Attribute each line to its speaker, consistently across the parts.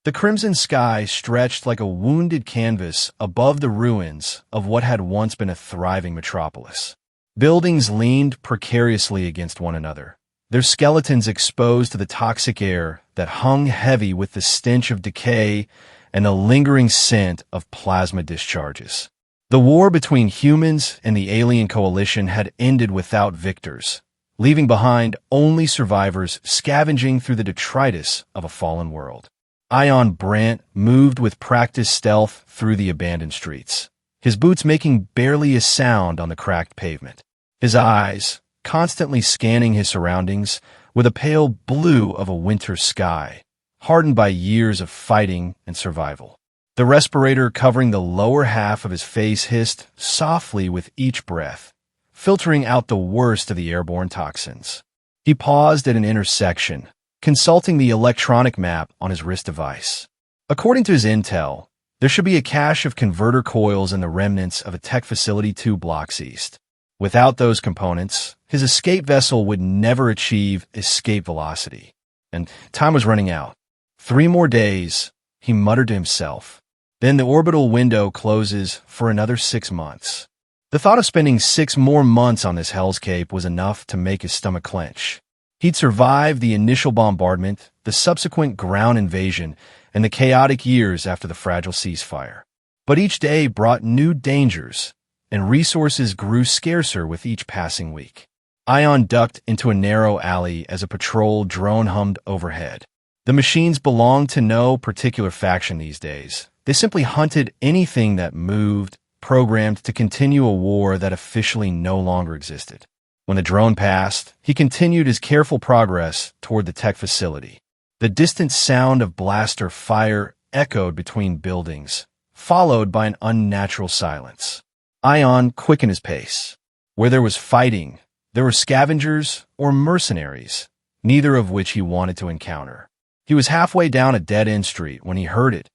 Speaker 1: The crimson sky stretched like a wounded canvas above the ruins of what had once been a thriving metropolis. Buildings leaned precariously against one another, their skeletons exposed to the toxic air that hung heavy with the stench of decay and the lingering scent of plasma discharges. The war between humans and the alien coalition had ended without victors, leaving behind only survivors scavenging through the detritus of a fallen world. Ion Brandt moved with practiced stealth through the abandoned streets, his boots making barely a sound on the cracked pavement. His eyes, constantly scanning his surroundings with a pale blue of a winter sky, hardened by years of fighting and survival. The respirator covering the lower half of his face hissed softly with each breath, filtering out the worst of the airborne toxins. He paused at an intersection, consulting the electronic map on his wrist device. According to his intel, there should be a cache of converter coils in the remnants of a tech facility 2 blocks east. Without those components, his escape vessel would never achieve escape velocity. And time was running out. 3 more days, he muttered to himself. Then the orbital window closes for another 6 months. The thought of spending 6 more months on this hellscape was enough to make his stomach clench. He'd survived the initial bombardment, the subsequent ground invasion, and the chaotic years after the fragile ceasefire. But each day brought new dangers, and resources grew scarcer with each passing week. Ion ducked into a narrow alley as a patrol drone hummed overhead. The machines belonged to no particular faction these days. They simply hunted anything that moved, programmed to continue a war that officially no longer existed. When the drone passed, he continued his careful progress toward the tech facility. The distant sound of blaster fire echoed between buildings, followed by an unnatural silence. Ion quickened his pace. Where there was fighting, there were scavengers or mercenaries, neither of which he wanted to encounter. He was halfway down a dead-end street when he heard it.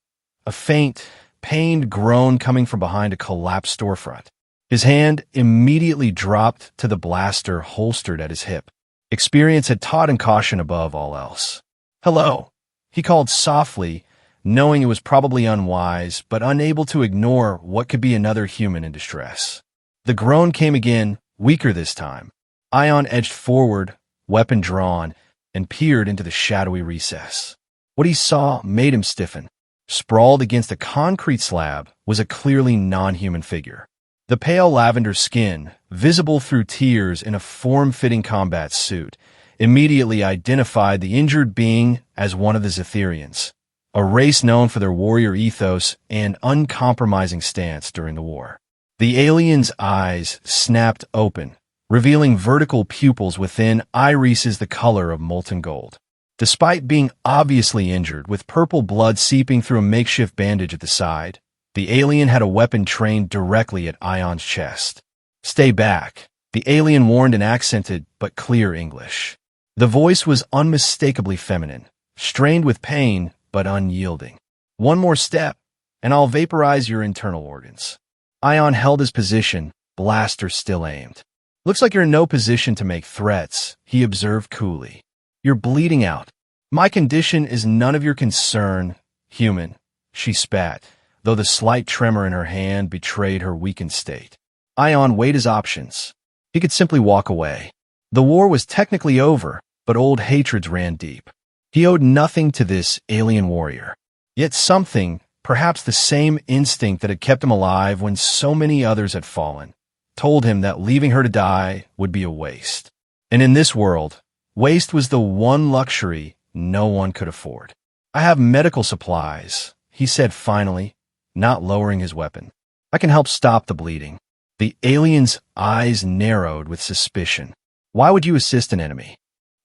Speaker 1: A faint, pained groan coming from behind a collapsed storefront. His hand immediately dropped to the blaster holstered at his hip. Experience had taught him caution above all else. "Hello," he called softly, knowing it was probably unwise, but unable to ignore what could be another human in distress. The groan came again, weaker this time. Ion edged forward, weapon drawn, and peered into the shadowy recess. What he saw made him stiffen. Sprawled against a concrete slab was a clearly non-human figure. The pale lavender skin, visible through tears in a form-fitting combat suit, immediately identified the injured being as one of the Zetherians, a race known for their warrior ethos and uncompromising stance during the war. The alien's eyes snapped open, revealing vertical pupils within irises the color of molten gold. Despite being obviously injured, with purple blood seeping through a makeshift bandage at the side, the alien had a weapon trained directly at Ion's chest. "Stay back," the alien warned in accented but clear English. The voice was unmistakably feminine, strained with pain but unyielding. "One more step, and I'll vaporize your internal organs." Ion held his position, blaster still aimed. "Looks like you're in no position to make threats," he observed coolly. "You're bleeding out. My condition is none of your concern, human," she spat, though the slight tremor in her hand betrayed her weakened state. Ion weighed his options. He could simply walk away. The war was technically over, but old hatreds ran deep. He owed nothing to this alien warrior. Yet something, perhaps the same instinct that had kept him alive when so many others had fallen, told him that leaving her to die would be a waste. And in this world, waste was the one luxury no one could afford. "I have medical supplies," he said finally, not lowering his weapon. "I can help stop the bleeding." The alien's eyes narrowed with suspicion. "Why would you assist an enemy?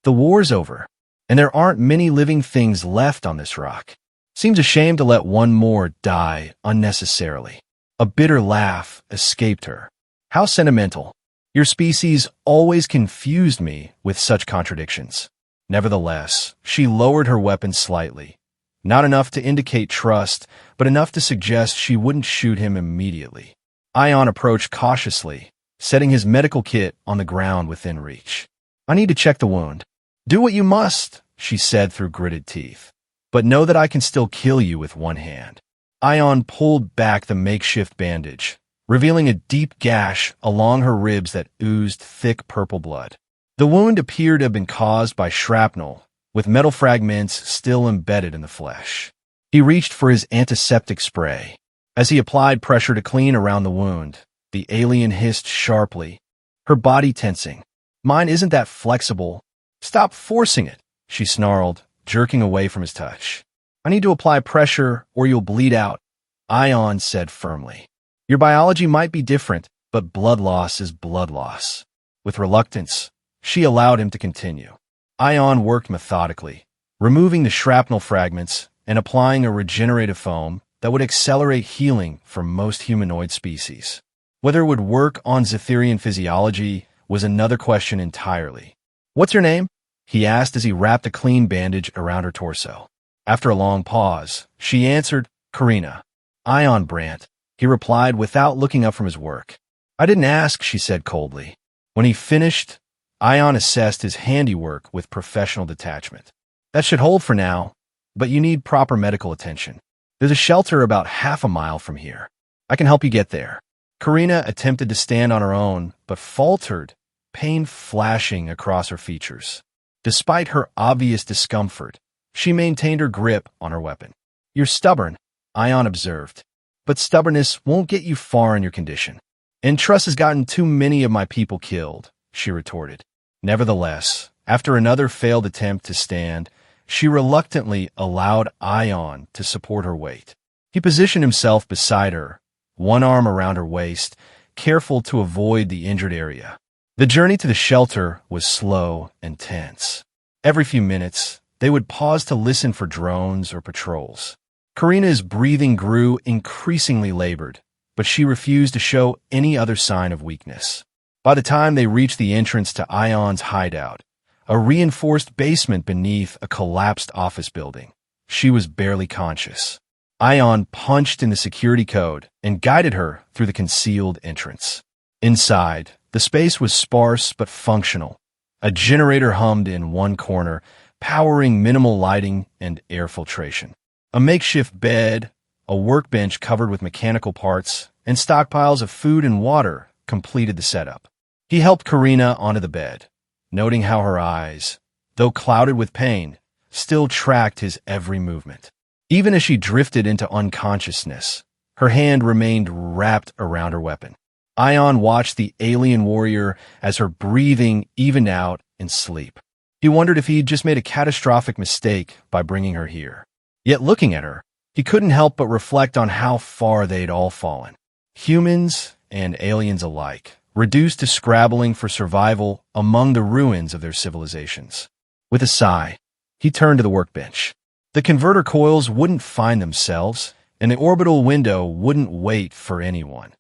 Speaker 1: The war's over, and there aren't many living things left on this rock. Seems a shame to let one more die unnecessarily." A bitter laugh escaped her. "How sentimental. Your species always confused me with such contradictions." Nevertheless, she lowered her weapon slightly, not enough to indicate trust, but enough to suggest she wouldn't shoot him immediately. Ion approached cautiously, setting his medical kit on the ground within reach. "I need to check the wound." "Do what you must," she said through gritted teeth. but know that I can still kill you with one hand. Ion pulled back the makeshift bandage, revealing a deep gash along her ribs that oozed thick purple blood. The wound appeared to have been caused by shrapnel, with metal fragments still embedded in the flesh. He reached for his antiseptic spray. As he applied pressure to clean around the wound, the alien hissed sharply, her body tensing. Mine isn't that flexible. Stop forcing it, she snarled, jerking away from his touch. I need to apply pressure or you'll bleed out, Ion said firmly. Your biology might be different, but blood loss is blood loss. With reluctance, she allowed him to continue. Ion worked methodically, removing the shrapnel fragments and applying a regenerative foam that would accelerate healing for most humanoid species. Whether it would work on Zetherian physiology was another question entirely. What's your name? He asked as he wrapped a clean bandage around her torso. After a long pause, she answered, Karina. Ion Brandt, he replied without looking up from his work. I didn't ask, she said coldly. When he finished, Ion assessed his handiwork with professional detachment. That should hold for now, but you need proper medical attention. There's a shelter about half a mile from here. I can help you get there. Karina attempted to stand on her own, but faltered, pain flashing across her features. Despite her obvious discomfort, she maintained her grip on her weapon. You're stubborn, Ion observed, but stubbornness won't get you far in your condition. And trust has gotten too many of my people killed, she retorted. Nevertheless, after another failed attempt to stand, she reluctantly allowed Ion to support her weight. He positioned himself beside her, one arm around her waist, careful to avoid the injured area. The journey to the shelter was slow and tense. Every few minutes, they would pause to listen for drones or patrols. Karina's breathing grew increasingly labored, but she refused to show any other sign of weakness. By the time they reached the entrance to Ion's hideout, a reinforced basement beneath a collapsed office building, she was barely conscious. Ion punched in the security code and guided her through the concealed entrance. Inside, the space was sparse but functional. A generator hummed in one corner, powering minimal lighting and air filtration. A makeshift bed, a workbench covered with mechanical parts, and stockpiles of food and water completed the setup. He helped Karina onto the bed, noting how her eyes, though clouded with pain, still tracked his every movement. Even as she drifted into unconsciousness, her hand remained wrapped around her weapon. Ion watched the alien warrior as her breathing evened out in sleep. He wondered if he'd just made a catastrophic mistake by bringing her here. Yet looking at her, he couldn't help but reflect on how far they'd all fallen. Humans and aliens alike, reduced to scrabbling for survival among the ruins of their civilizations. With a sigh, he turned to the workbench. The converter coils wouldn't find themselves, and the orbital window wouldn't wait for anyone.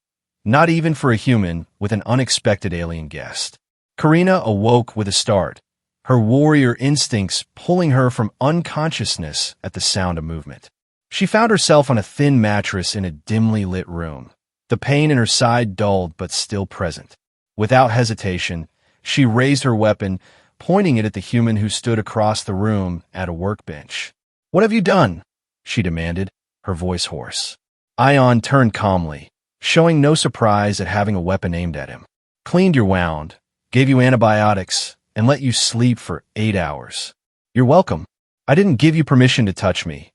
Speaker 1: Not even for a human with an unexpected alien guest. Karina awoke with a start, her warrior instincts pulling her from unconsciousness at the sound of movement. She found herself on a thin mattress in a dimly lit room, the pain in her side dulled but still present. Without hesitation, she raised her weapon, pointing it at the human who stood across the room at a workbench. "What have you done?" she demanded, her voice hoarse. Ion turned calmly, showing no surprise at having a weapon aimed at him. "Cleaned your wound, gave you antibiotics, and let you sleep for 8 hours. You're welcome. I didn't give you permission to touch me,"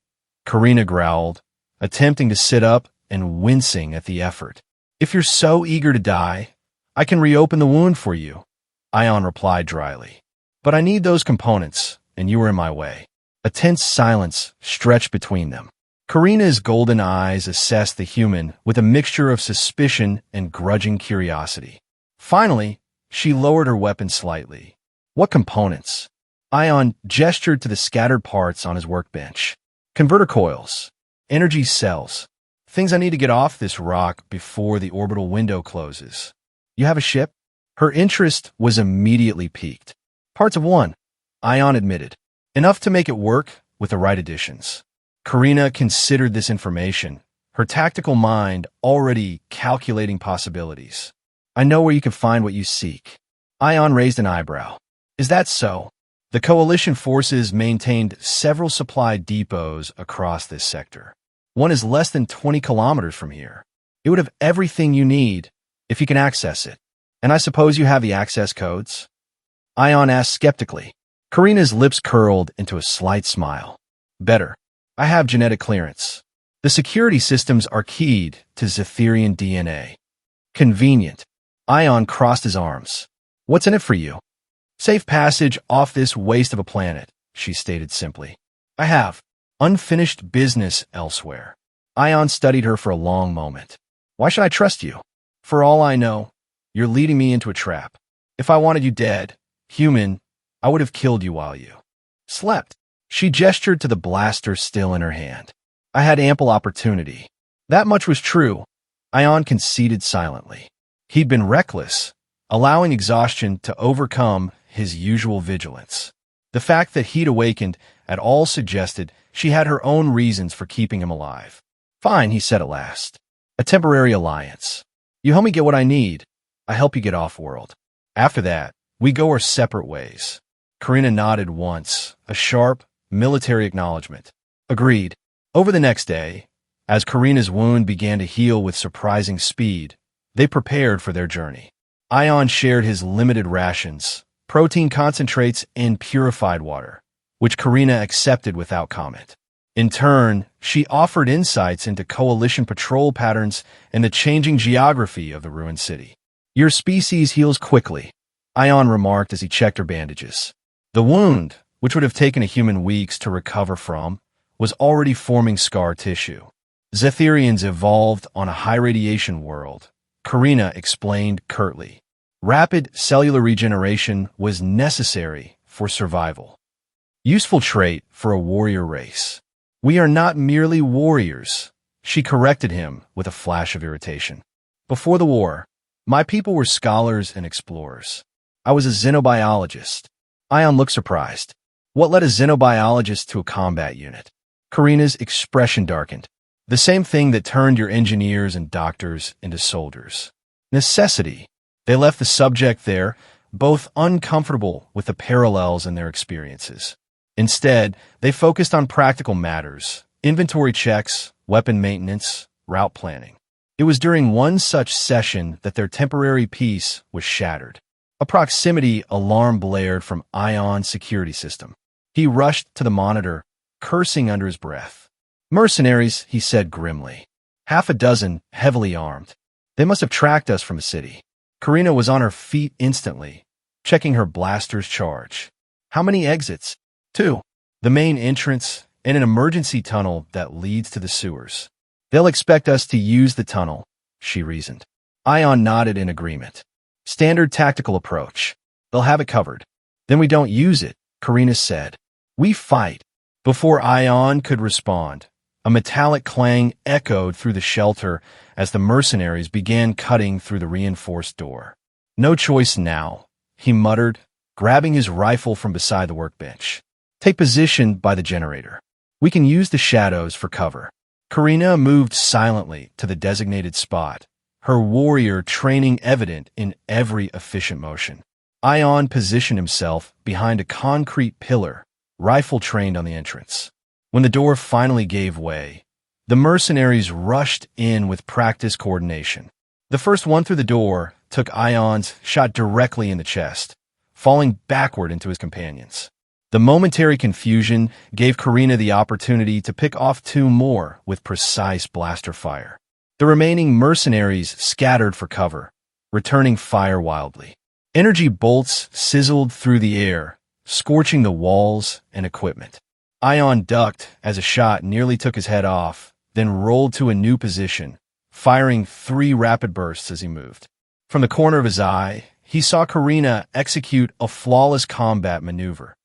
Speaker 1: Karina growled, attempting to sit up and wincing at the effort. "If you're so eager to die, I can reopen the wound for you," Ion replied dryly. "But I need those components, and you were in my way." A tense silence stretched between them. Karina's golden eyes assessed the human with a mixture of suspicion and grudging curiosity. Finally, she lowered her weapon slightly. "What components?" Ion gestured to the scattered parts on his workbench. "Converter coils, energy cells, things I need to get off this rock before the orbital window closes. You have a ship?" Her interest was immediately piqued. "Parts of one," Ion admitted. "Enough to make it work with the right additions." Karina considered this information, her tactical mind already calculating possibilities. "I know where you can find what you seek." Ion raised an eyebrow. "Is that so?" The coalition forces maintained several supply depots across this sector. One is less than 20 kilometers from here. It would have everything you need if you can access it. And I suppose you have the access codes? Ion asked skeptically. Karina's lips curled into a slight smile. Better. I have genetic clearance. The security systems are keyed to Zetherian DNA. Convenient. Ion crossed his arms. What's in it for you? Safe passage off this waste of a planet, she stated simply. I have unfinished business elsewhere. Ion studied her for a long moment. Why should I trust you? For all I know, you're leading me into a trap. If I wanted you dead, human, I would have killed you while you slept. She gestured to the blaster still in her hand. I had ample opportunity. That much was true. Ion conceded silently. He'd been reckless, allowing exhaustion to overcome his usual vigilance. The fact that he'd awakened at all suggested she had her own reasons for keeping him alive. Fine, he said at last. A temporary alliance. You help me get what I need. I help you get off-world. After that, we go our separate ways. Karina nodded once, a sharp, military acknowledgement. Agreed. Over the next day, as Karina's wound began to heal with surprising speed, they prepared for their journey. Ion shared his limited rations, protein concentrates, and purified water, which Karina accepted without comment. In turn, she offered insights into coalition patrol patterns and the changing geography of the ruined city. Your species heals quickly, Ion remarked as he checked her bandages. The wound, which would have taken a human weeks to recover from, was already forming scar tissue. Zetherians evolved on a high-radiation world, Karina explained curtly. Rapid cellular regeneration was necessary for survival. Useful trait for a warrior race. We are not merely warriors, she corrected him with a flash of irritation. Before the war, my people were scholars and explorers. I was a xenobiologist. Ion looked surprised. What led a xenobiologist to a combat unit? Karina's expression darkened. The same thing that turned your engineers and doctors into soldiers. Necessity. They left the subject there, both uncomfortable with the parallels in their experiences. Instead, they focused on practical matters, inventory checks, weapon maintenance, route planning. It was during one such session that their temporary peace was shattered. A proximity alarm blared from Ion's security system. He rushed to the monitor, cursing under his breath. Mercenaries, he said grimly. Half a dozen, heavily armed. They must have tracked us from a city. Karina was on her feet instantly, checking her blaster's charge. How many exits? 2. The main entrance and an emergency tunnel that leads to the sewers. They'll expect us to use the tunnel, she reasoned. Ion nodded in agreement. Standard tactical approach. They'll have it covered. Then we don't use it, Karina said. We fight. Before Ion could respond, a metallic clang echoed through the shelter as the mercenaries began cutting through the reinforced door. No choice now, he muttered, grabbing his rifle from beside the workbench. Take position by the generator. We can use the shadows for cover. Karina moved silently to the designated spot, her warrior training evident in every efficient motion. Ion positioned himself behind a concrete pillar, rifle trained on the entrance. When the door finally gave way, the mercenaries rushed in with practiced coordination. The first one through the door took Ion's shot directly in the chest, falling backward into his companions. The momentary confusion gave Karina the opportunity to pick off 2 more with precise blaster fire. The remaining mercenaries scattered for cover, returning fire wildly. Energy bolts sizzled through the air, scorching the walls and equipment. Ion ducked as a shot nearly took his head off, then rolled to a new position, firing 3 rapid bursts as he moved. From the corner of his eye, he saw Karina execute a flawless combat maneuver,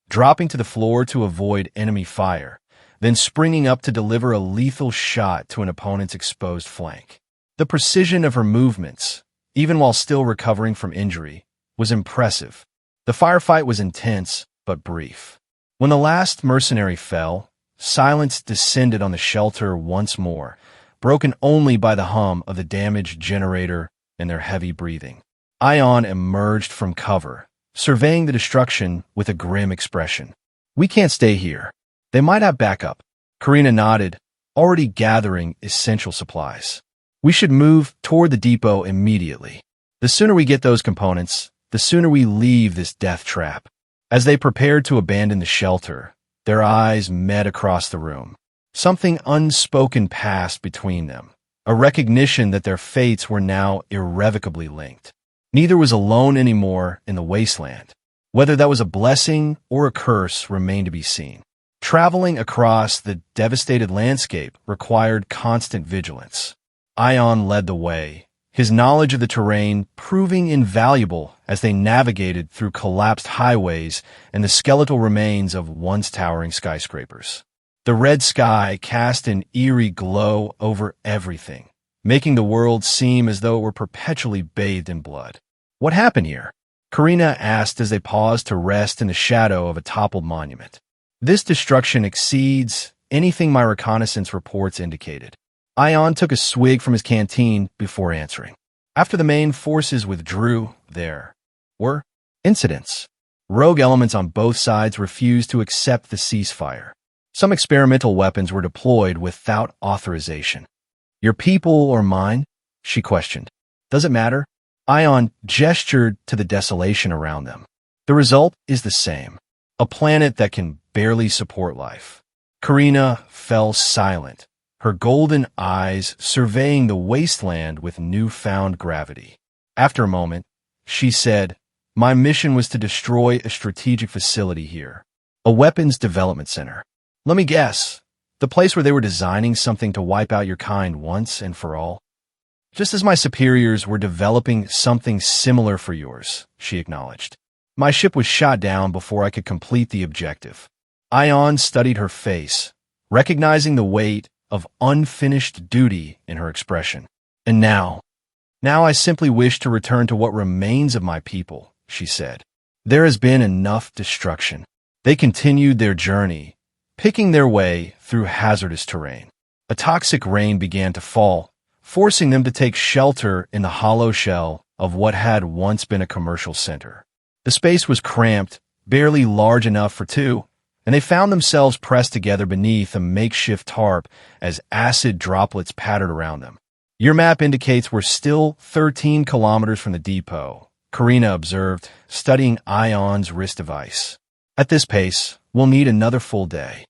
Speaker 1: dropping to the floor to avoid enemy fire, then springing up to deliver a lethal shot to an opponent's exposed flank. The precision of her movements, even while still recovering from injury, was impressive. The firefight was intense but brief. When the last mercenary fell, silence descended on the shelter once more, broken only by the hum of the damaged generator and their heavy breathing. Ion emerged from cover, surveying the destruction with a grim expression. We can't stay here. They might have backup. Karina nodded, already gathering essential supplies. We should move toward the depot immediately. The sooner we get those components, the sooner we leave this death trap. As they prepared to abandon the shelter, their eyes met across the room. Something unspoken passed between them, a recognition that their fates were now irrevocably linked. Neither was alone anymore in the wasteland. Whether that was a blessing or a curse remained to be seen. Traveling across the devastated landscape required constant vigilance. Ion led the way, his knowledge of the terrain proving invaluable as they navigated through collapsed highways and the skeletal remains of once towering skyscrapers. The red sky cast an eerie glow over everything, making the world seem as though it were perpetually bathed in blood. What happened here? Karina asked as they paused to rest in the shadow of a toppled monument. This destruction exceeds anything my reconnaissance reports indicated. Ion took a swig from his canteen before answering. After the main forces withdrew, there were incidents. Rogue elements on both sides refused to accept the ceasefire. Some experimental weapons were deployed without authorization. Your people or mine? She questioned. Does it matter? Ion gestured to the desolation around them. The result is the same. A planet that can barely support life. Karina fell silent, her golden eyes surveying the wasteland with newfound gravity. After a moment, she said, "My mission was to destroy a strategic facility here, a weapons development center. Let me guess, the place where they were designing something to wipe out your kind once and for all?" "Just as my superiors were developing something similar for yours," she acknowledged. "My ship was shot down before I could complete the objective." Ion studied her face, recognizing the weight of unfinished duty in her expression. "And now I simply wish to return to what remains of my people," she said. "There has been enough destruction." They continued their journey, picking their way through hazardous terrain. A toxic rain began to fall, forcing them to take shelter in the hollow shell of what had once been a commercial center. The space was cramped, barely large enough for two, and they found themselves pressed together beneath a makeshift tarp as acid droplets pattered around them. "Your map indicates we're still 13 kilometers from the depot," Karina observed, studying Ion's wrist device. "At this pace, we'll need another full day.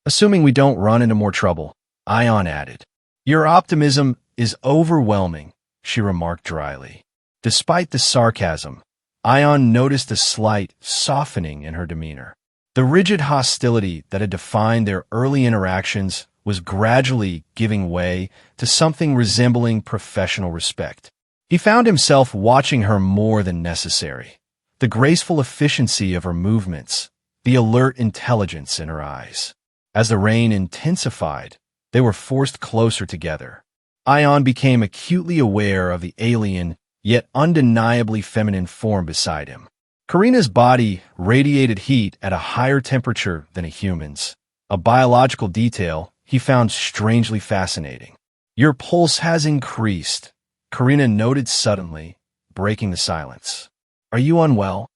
Speaker 1: Assuming we don't run into more trouble," Ion added. "Your optimism is overwhelming," she remarked dryly. Despite the sarcasm, Ion noticed a slight softening in her demeanor. The rigid hostility that had defined their early interactions was gradually giving way to something resembling professional respect. He found himself watching her more than necessary. The graceful efficiency of her movements, the alert intelligence in her eyes. As the rain intensified, they were forced closer together. Ion became acutely aware of the alien, yet undeniably feminine form beside him. Karina's body radiated heat at a higher temperature than a human's, a biological detail he found strangely fascinating. "Your pulse has increased," Karina noted suddenly, breaking the silence. "Are you unwell?"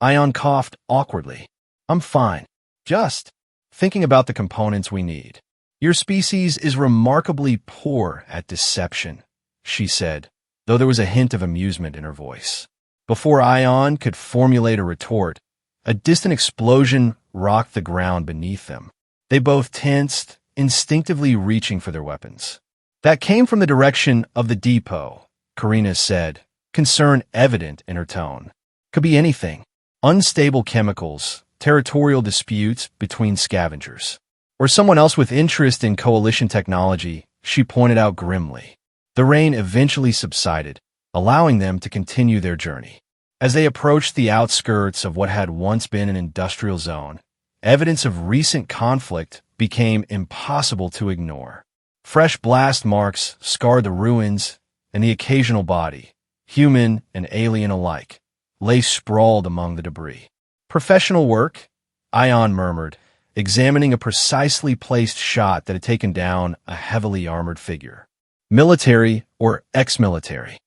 Speaker 1: Ion coughed awkwardly. "I'm fine. Just thinking about the components we need." "Your species is remarkably poor at deception," she said, though there was a hint of amusement in her voice. Before Ion could formulate a retort, a distant explosion rocked the ground beneath them. They both tensed, instinctively reaching for their weapons. "That came from the direction of the depot," Karina said, concern evident in her tone. "Could be anything. Unstable chemicals, territorial disputes between scavengers, or someone else with interest in coalition technology," she pointed out grimly. The rain eventually subsided, allowing them to continue their journey. As they approached the outskirts of what had once been an industrial zone, evidence of recent conflict became impossible to ignore. Fresh blast marks scarred the ruins, and the occasional body, human and alien alike, lay sprawled among the debris. "Professional work?" Ion murmured, examining a precisely placed shot that had taken down a heavily armored figure. "Military or ex-military?"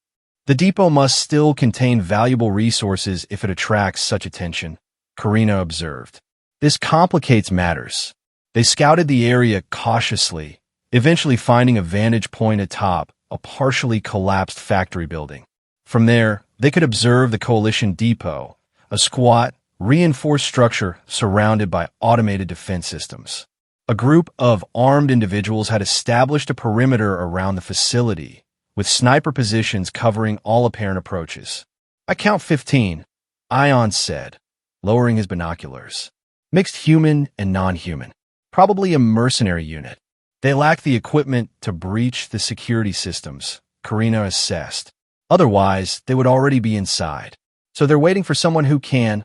Speaker 1: The depot must still contain valuable resources if it attracts such attention, Karina observed. This complicates matters. They scouted the area cautiously, eventually finding a vantage point atop a partially collapsed factory building. From there, they could observe the Coalition depot, a squat, reinforced structure surrounded by automated defense systems. A group of armed individuals had established a perimeter around the facility, with sniper positions covering all apparent approaches. "I count 15, Ion said, lowering his binoculars. "Mixed human and non-human. Probably a mercenary unit. They lack the equipment to breach the security systems," Karina assessed. "Otherwise, they would already be inside. So they're waiting for someone who can,"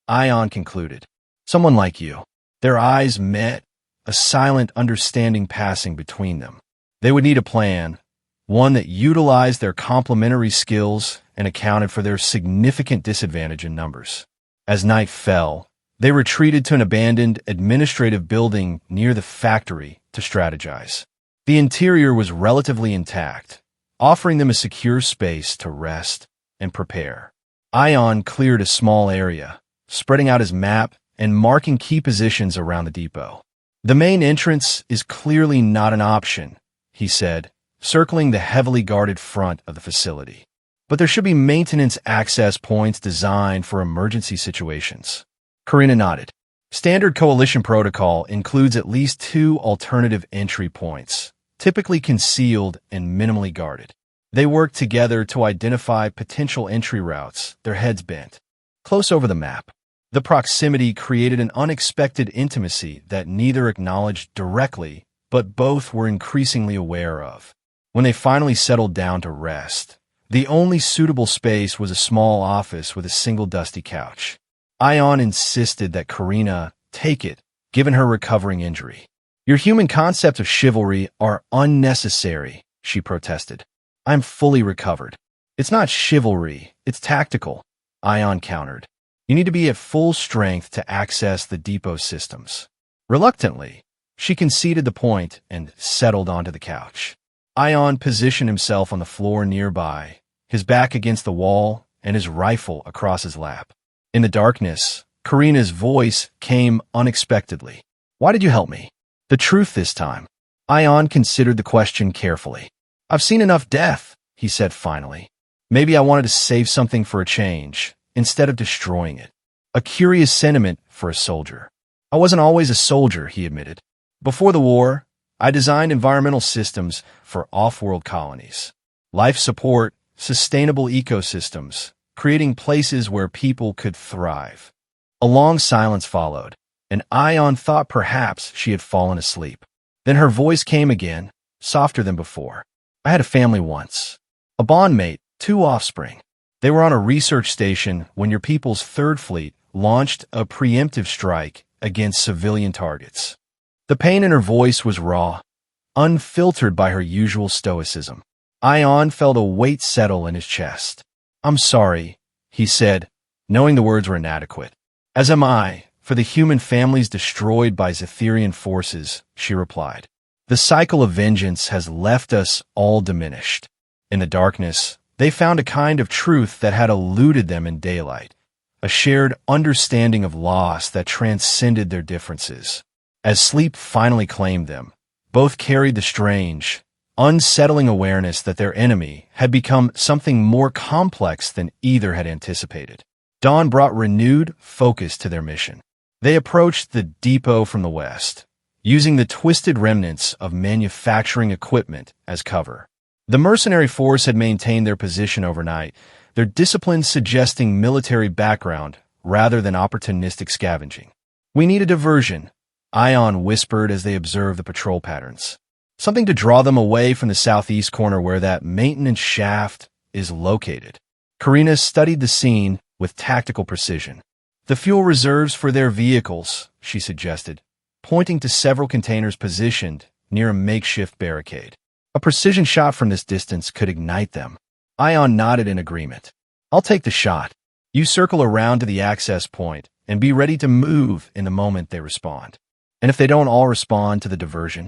Speaker 1: Ion concluded. "Someone like you." Their eyes met, a silent understanding passing between them. They would need a plan, one that utilized their complementary skills and accounted for their significant disadvantage in numbers. As night fell, they retreated to an abandoned administrative building near the factory to strategize. The interior was relatively intact, offering them a secure space to rest and prepare. Ion cleared a small area, spreading out his map and marking key positions around the depot. "The main entrance is clearly not an option," he said, circling the heavily guarded front of the facility. "But there should be maintenance access points designed for emergency situations." Karina nodded. "Standard Coalition protocol includes at least 2 alternative entry points, typically concealed and minimally guarded. They work together to identify potential entry routes, their heads bent, close over the map. The proximity created an unexpected intimacy that neither acknowledged directly, but both were increasingly aware of. When they finally settled down to rest, the only suitable space was a small office with a single dusty couch. Ion insisted that Karina take it, given her recovering injury. "Your human concepts of chivalry are unnecessary," she protested. "I'm fully recovered." "It's not chivalry, it's tactical," Ion countered. "You need to be at full strength to access the depot systems." Reluctantly, she conceded the point and settled onto the couch. Ion positioned himself on the floor nearby, his back against the wall and his rifle across his lap. In the darkness, Karina's voice came unexpectedly. "Why did you help me?" "The truth this time." Ion considered the question carefully. "I've seen enough death," he said finally. "Maybe I wanted to save something for a change, instead of destroying it." A curious sentiment for a soldier. "I wasn't always a soldier," he admitted. "Before the war, I designed environmental systems for off-world colonies. Life support, sustainable ecosystems, creating places where people could thrive." A long silence followed, and Ion thought perhaps she had fallen asleep. Then her voice came again, softer than before. "I had a family once. A bondmate, 2 offspring. They were on a research station when your people's Third Fleet launched a preemptive strike against civilian targets." The pain in her voice was raw, unfiltered by her usual stoicism. Ion felt a weight settle in his chest. "I'm sorry," he said, knowing the words were inadequate. "As am I, for the human families destroyed by Zetherian forces," she replied. "The cycle of vengeance has left us all diminished." In the darkness, they found a kind of truth that had eluded them in daylight, a shared understanding of loss that transcended their differences. As sleep finally claimed them, both carried the strange, unsettling awareness that their enemy had become something more complex than either had anticipated. Dawn brought renewed focus to their mission. They approached the depot from the west, using the twisted remnants of manufacturing equipment as cover. The mercenary force had maintained their position overnight, their discipline suggesting military background rather than opportunistic scavenging. "We need a diversion," Ion whispered as they observed the patrol patterns. "Something to draw them away from the southeast corner where that maintenance shaft is located." Karina studied the scene with tactical precision. "The fuel reserves for their vehicles," she suggested, pointing to several containers positioned near a makeshift barricade. "A precision shot from this distance could ignite them." Ion nodded in agreement. "I'll take the shot. You circle around to the access point and be ready to move in the moment they respond. And if they don't all respond to the diversion,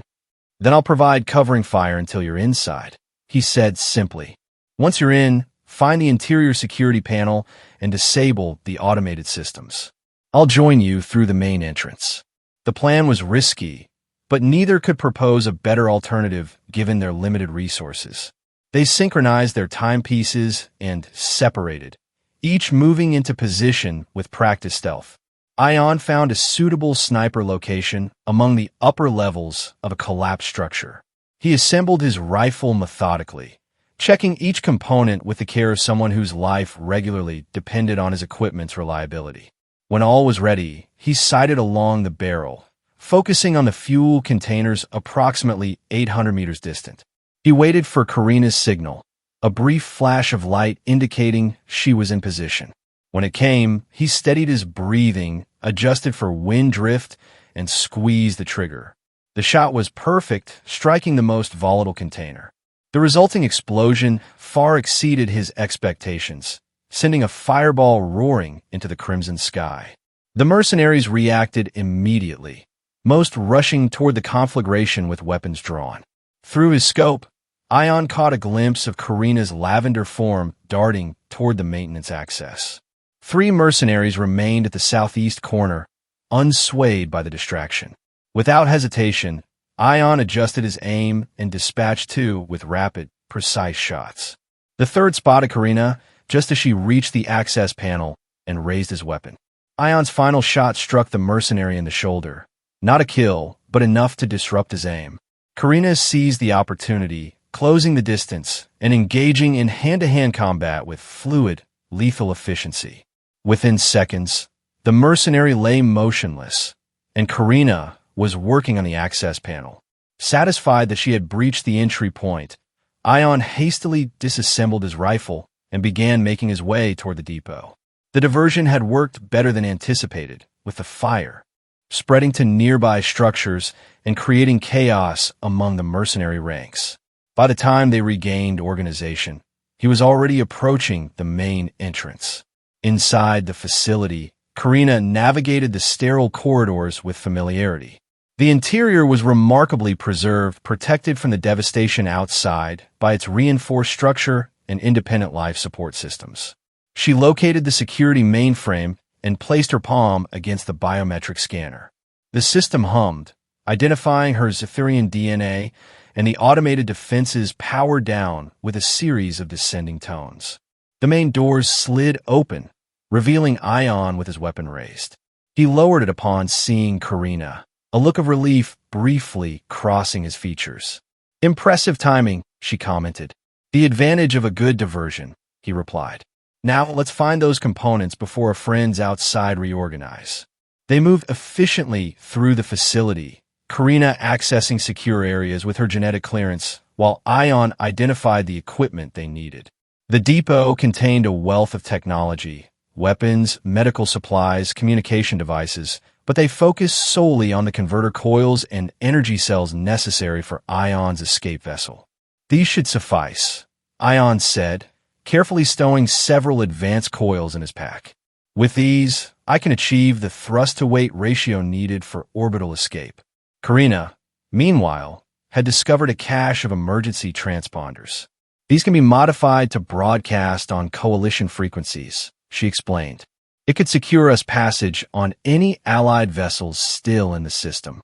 Speaker 1: then I'll provide covering fire until you're inside," he said simply. "Once you're in, find the interior security panel, and disable the automated systems. I'll join you through the main entrance. The plan was risky, but neither could propose a better alternative given their limited resources. They synchronized their timepieces and separated, each moving into position with practiced stealth. Ion found a suitable sniper location among the upper levels of a collapsed structure. He assembled his rifle methodically, checking each component with the care of someone whose life regularly depended on his equipment's reliability. When all was ready, he sighted along the barrel, focusing on the fuel containers approximately 800 meters distant. He waited for Karina's signal, a brief flash of light indicating she was in position. When it came, he steadied his breathing, adjusted for wind drift, and squeezed the trigger. The shot was perfect, striking the most volatile container. The resulting explosion far exceeded his expectations, sending a fireball roaring into the crimson sky. The mercenaries reacted immediately, most rushing toward the conflagration with weapons drawn. Through his scope, Ion caught a glimpse of Karina's lavender form darting toward the maintenance access. 3 mercenaries remained at the southeast corner, unswayed by the distraction. Without hesitation, Ion adjusted his aim and dispatched 2 with rapid, precise shots. The third spotted Karina just as she reached the access panel and raised his weapon. Ion's final shot struck the mercenary in the shoulder. Not a kill, but enough to disrupt his aim. Karina seized the opportunity, closing the distance and engaging in hand-to-hand combat with fluid, lethal efficiency. Within seconds, the mercenary lay motionless, and Karina was working on the access panel. Satisfied that she had breached the entry point, Ion hastily disassembled his rifle and began making his way toward the depot. The diversion had worked better than anticipated, with the fire spreading to nearby structures and creating chaos among the mercenary ranks. By the time they regained organization, he was already approaching the main entrance. Inside the facility, Karina navigated the sterile corridors with familiarity. The interior was remarkably preserved, protected from the devastation outside by its reinforced structure and independent life support systems. She located the security mainframe and placed her palm against the biometric scanner. The system hummed, identifying her Zephyrian DNA, and the automated defenses powered down with a series of descending tones. The main doors slid open, revealing Ion with his weapon raised. He lowered it upon seeing Karina, a look of relief briefly crossing his features. "Impressive timing," she commented. "The advantage of a good diversion," he replied. "Now let's find those components before our friends outside reorganize." They moved efficiently through the facility, Karina accessing secure areas with her genetic clearance, while Ion identified the equipment they needed. The depot contained a wealth of technology, weapons, medical supplies, communication devices, but they focused solely on the converter coils and energy cells necessary for Ion's escape vessel. "These should suffice," Ion said, carefully stowing several advanced coils in his pack. "With these, I can achieve the thrust-to-weight ratio needed for orbital escape." Karina, meanwhile, had discovered a cache of emergency transponders. "These can be modified to broadcast on coalition frequencies," she explained. "It could secure us passage on any Allied vessels still in the system."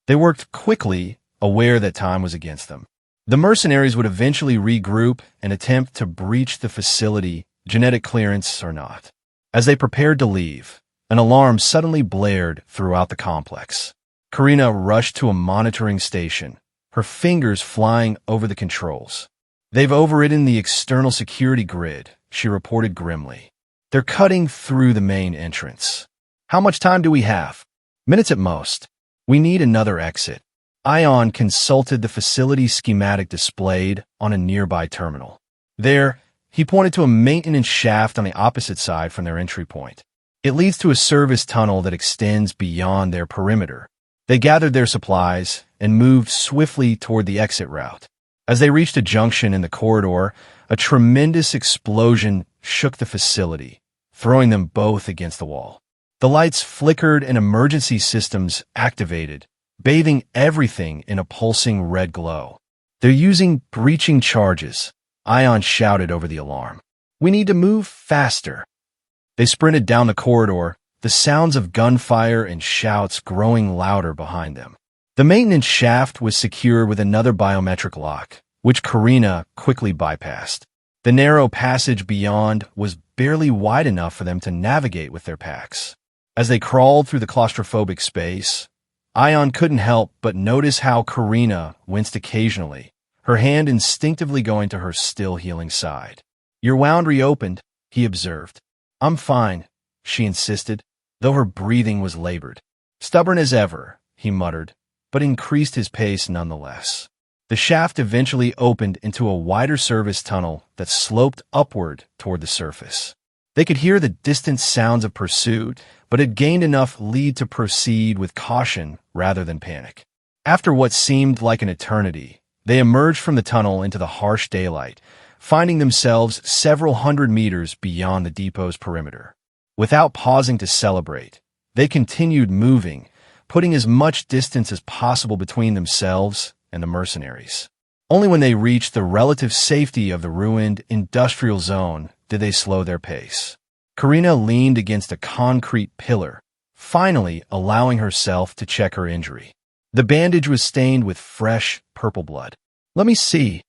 Speaker 1: They worked quickly, aware that time was against them. The mercenaries would eventually regroup and attempt to breach the facility, genetic clearance or not. As they prepared to leave, an alarm suddenly blared throughout the complex. Karina rushed to a monitoring station, her fingers flying over the controls. "They've overridden the external security grid," she reported grimly. "They're cutting through the main entrance. How much time do we have?" "Minutes at most. We need another exit." Ion consulted the facility schematic displayed on a nearby terminal. There, he pointed to a maintenance shaft on the opposite side from their entry point. "It leads to a service tunnel that extends beyond their perimeter." They gathered their supplies and moved swiftly toward the exit route. As they reached a junction in the corridor, a tremendous explosion shook the facility, throwing them both against the wall. The lights flickered and emergency systems activated, bathing everything in a pulsing red glow. "They're using breaching charges," Ion shouted over the alarm. We need to move faster. They sprinted down the corridor, the sounds of gunfire and shouts growing louder behind them. The maintenance shaft was secured with another biometric lock, which Karina quickly bypassed. The narrow passage beyond was barely wide enough for them to navigate with their packs. As they crawled through the claustrophobic space, Ion couldn't help but notice how Karina winced occasionally, her hand instinctively going to her still healing side. "Your wound reopened," he observed. "I'm fine," she insisted, though her breathing was labored. "Stubborn as ever," he muttered, but increased his pace nonetheless. The shaft eventually opened into a wider service tunnel that sloped upward toward the surface. They could hear the distant sounds of pursuit, but had gained enough lead to proceed with caution rather than panic. After what seemed like an eternity, they emerged from the tunnel into the harsh daylight, finding themselves several hundred meters beyond the depot's perimeter. Without pausing to celebrate, they continued moving, putting as much distance as possible between themselves and the mercenaries. Only when they reached the relative safety of the ruined industrial zone did they slow their pace. Karina leaned against a concrete pillar, finally allowing herself to check her injury. The bandage was stained with fresh, purple blood. "Let me see,"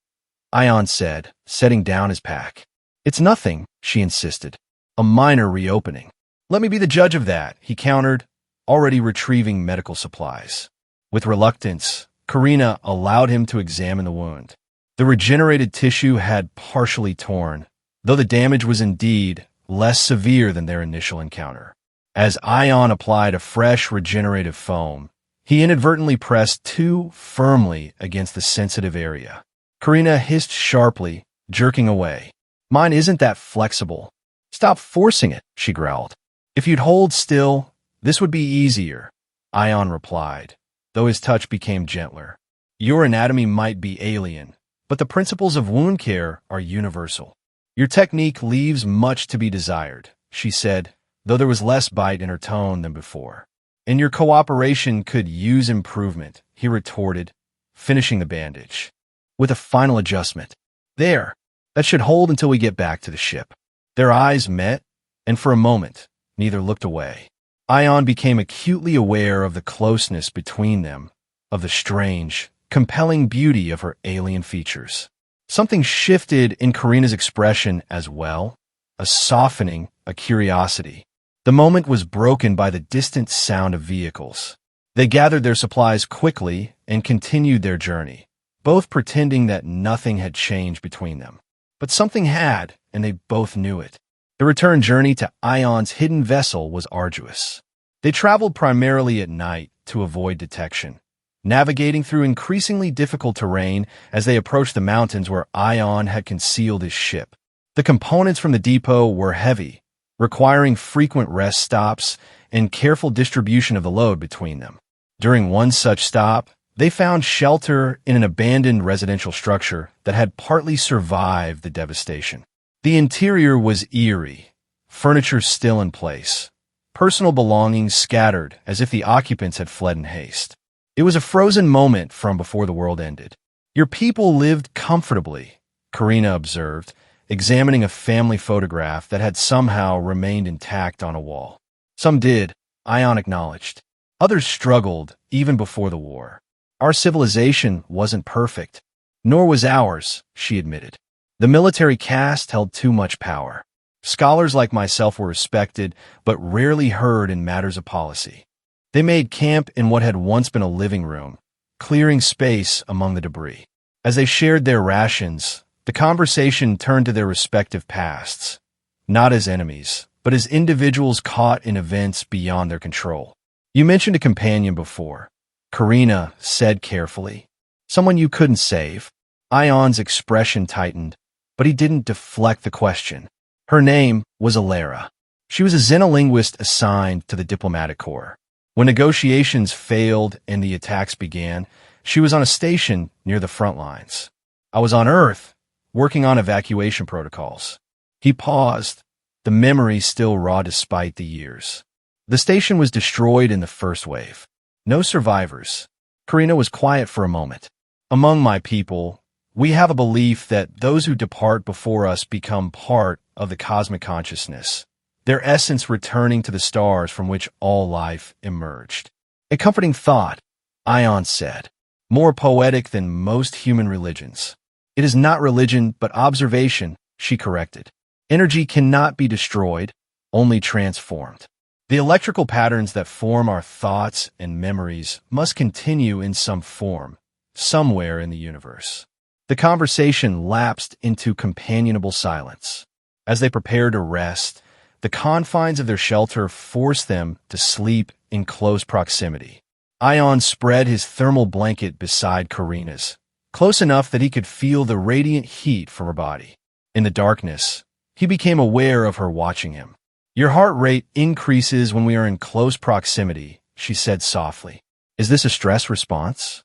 Speaker 1: Ion said, setting down his pack. "It's nothing," she insisted. "A minor reopening." "Let me be the judge of that," he countered, already retrieving medical supplies. With reluctance, Karina allowed him to examine the wound. The regenerated tissue had partially torn, though the damage was indeed less severe than their initial encounter. As Ion applied a fresh regenerative foam, he inadvertently pressed too firmly against the sensitive area. Karina hissed sharply, jerking away. "Mine isn't that flexible." "Stop forcing it," she growled. "If you'd hold still, this would be easier," Ion replied, though his touch became gentler. "Your anatomy might be alien, but the principles of wound care are universal. Your technique leaves much to be desired," she said, though there was less bite in her tone than before. "And your cooperation could use improvement," he retorted, finishing the bandage. "With a final adjustment. There, that should hold until we get back to the ship." Their eyes met, and for a moment, neither looked away. Ion became acutely aware of the closeness between them, of the strange, compelling beauty of her alien features. Something shifted in Karina's expression as well, a softening, a curiosity. The moment was broken by the distant sound of vehicles. They gathered their supplies quickly and continued their journey, both pretending that nothing had changed between them. But something had, and they both knew it. The return journey to Ion's hidden vessel was arduous. They traveled primarily at night to avoid detection, navigating through increasingly difficult terrain as they approached the mountains where Ion had concealed his ship. The components from the depot were heavy, requiring frequent rest stops and careful distribution of the load between them. During one such stop, they found shelter in an abandoned residential structure that had partly survived the devastation. The interior was eerie, furniture still in place, personal belongings scattered as if the occupants had fled in haste. It was a frozen moment from before the world ended. "Your people lived comfortably," Karina observed, examining a family photograph that had somehow remained intact on a wall. "Some did," Ion acknowledged. "Others struggled even before the war. Our civilization wasn't perfect, nor was ours," she admitted. "The military caste held too much power. Scholars like myself were respected, but rarely heard in matters of policy. They made camp in what had once been a living room, clearing space among the debris. As they shared their rations, the conversation turned to their respective pasts, not as enemies, but as individuals caught in events beyond their control. "You mentioned a companion before," Karina said carefully. "Someone you couldn't save." Ion's expression tightened, but he didn't deflect the question. Her name was Alara. She was a xenolinguist assigned to the diplomatic corps. When negotiations failed and the attacks began, she was on a station near the front lines. "I was on Earth, working on evacuation protocols." He paused, the memory still raw despite the years. "The station was destroyed in the first wave. No survivors." Karina was quiet for a moment. "Among my people, we have a belief that those who depart before us become part of the cosmic consciousness, their essence returning to the stars from which all life emerged. A comforting thought, Ion said, more poetic than most human religions. It is not religion, but observation, she corrected. Energy cannot be destroyed, only transformed. The electrical patterns that form our thoughts and memories must continue in some form, somewhere in the universe. The conversation lapsed into companionable silence. As they prepared to rest, the confines of their shelter forced them to sleep in close proximity. Ion spread his thermal blanket beside Karina's, close enough that he could feel the radiant heat from her body. In the darkness, he became aware of her watching him. Your heart rate increases when we are in close proximity, she said softly. Is this a stress response?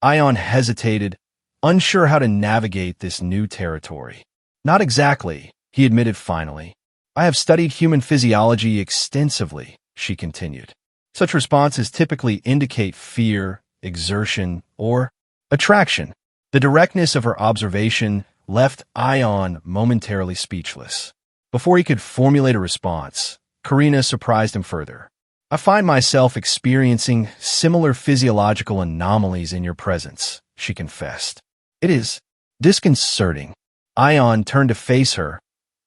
Speaker 1: Ion hesitated, unsure how to navigate this new territory. Not exactly, he admitted finally. I have studied human physiology extensively, she continued. Such responses typically indicate fear, exertion, or attraction. The directness of her observation left Ion momentarily speechless. Before he could formulate a response, Karina surprised him further. I find myself experiencing similar physiological anomalies in your presence, she confessed. It is disconcerting. Ion turned to face her,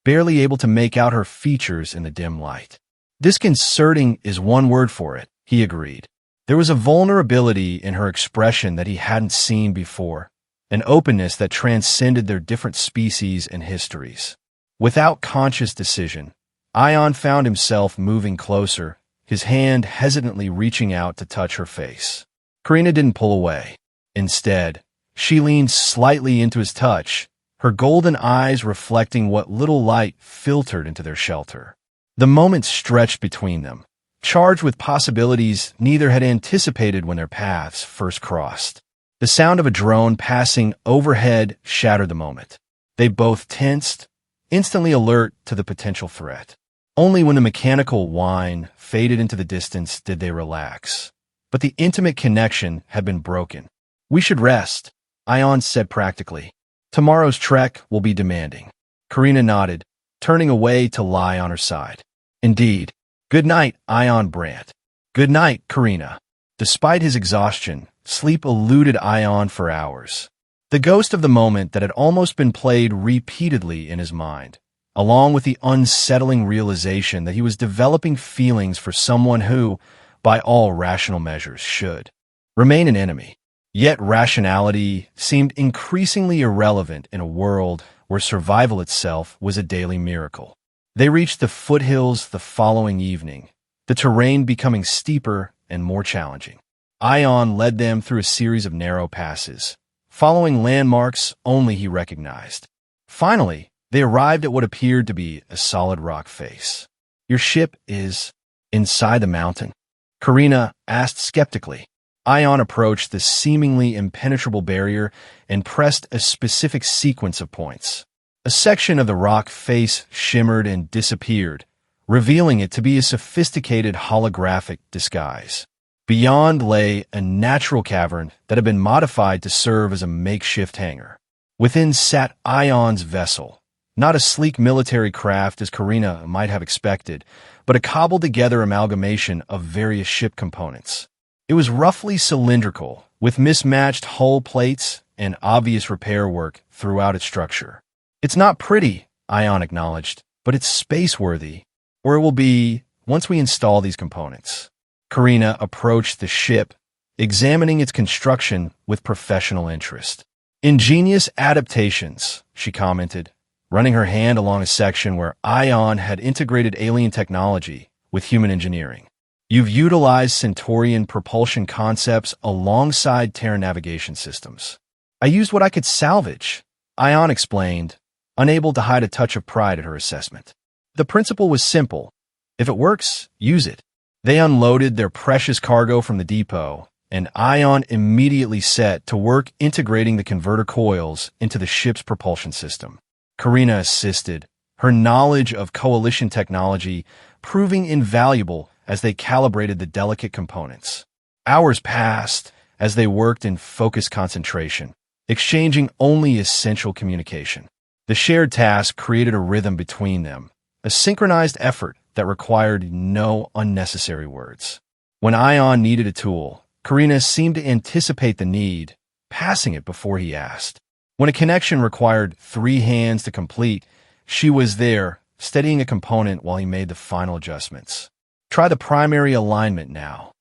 Speaker 1: barely able to make out her features in the dim light. Disconcerting is one word for it, he agreed. There was a vulnerability in her expression that he hadn't seen before, an openness that transcended their different species and histories. Without conscious decision, Ion found himself moving closer, his hand hesitantly reaching out to touch her face. Karina didn't pull away. Instead, she leaned slightly into his touch, her golden eyes reflecting what little light filtered into their shelter. The moment stretched between them, charged with possibilities neither had anticipated when their paths first crossed. The sound of a drone passing overhead shattered the moment. They both tensed, instantly alert to the potential threat. Only when the mechanical whine faded into the distance did they relax. But the intimate connection had been broken. We should rest, Ion said practically. Tomorrow's trek will be demanding. Karina nodded, turning away to lie on her side. Indeed. Good night, Ion Brandt. Good night, Karina. Despite his exhaustion, sleep eluded Ion for hours. The ghost of the moment that had almost been played repeatedly in his mind, along with the unsettling realization that he was developing feelings for someone who, by all rational measures, should remain an enemy. Yet rationality seemed increasingly irrelevant in a world where survival itself was a daily miracle. They reached the foothills the following evening, the terrain becoming steeper and more challenging. Ion led them through a series of narrow passes, following landmarks only he recognized. Finally, they arrived at what appeared to be a solid rock face. Your ship is inside the mountain? Karina asked skeptically. Ion approached the seemingly impenetrable barrier and pressed a specific sequence of points. A section of the rock face shimmered and disappeared, revealing it to be a sophisticated holographic disguise. Beyond lay a natural cavern that had been modified to serve as a makeshift hangar. Within sat Ion's vessel, not a sleek military craft as Karina might have expected, but a cobbled-together amalgamation of various ship components. It was roughly cylindrical, with mismatched hull plates and obvious repair work throughout its structure. It's not pretty, Ion acknowledged, but it's space-worthy, or it will be once we install these components. Karina approached the ship, examining its construction with professional interest. Ingenious adaptations, she commented, running her hand along a section where Ion had integrated alien technology with human engineering. You've utilized Centaurian propulsion concepts alongside Terran navigation systems. I used what I could salvage, Ion explained, unable to hide a touch of pride at her assessment. The principle was simple. If it works, use it. They unloaded their precious cargo from the depot, and Ion immediately set to work integrating the converter coils into the ship's propulsion system. Karina assisted, her knowledge of coalition technology proving invaluable as they calibrated the delicate components. Hours passed as they worked in focused concentration, exchanging only essential communication. The shared task created a rhythm between them, a synchronized effort that required no unnecessary words. When Ion needed a tool, Karina seemed to anticipate the need, passing it before he asked. When a connection required 3 hands to complete, she was there, steadying a component while he made the final adjustments. Try the primary alignment now,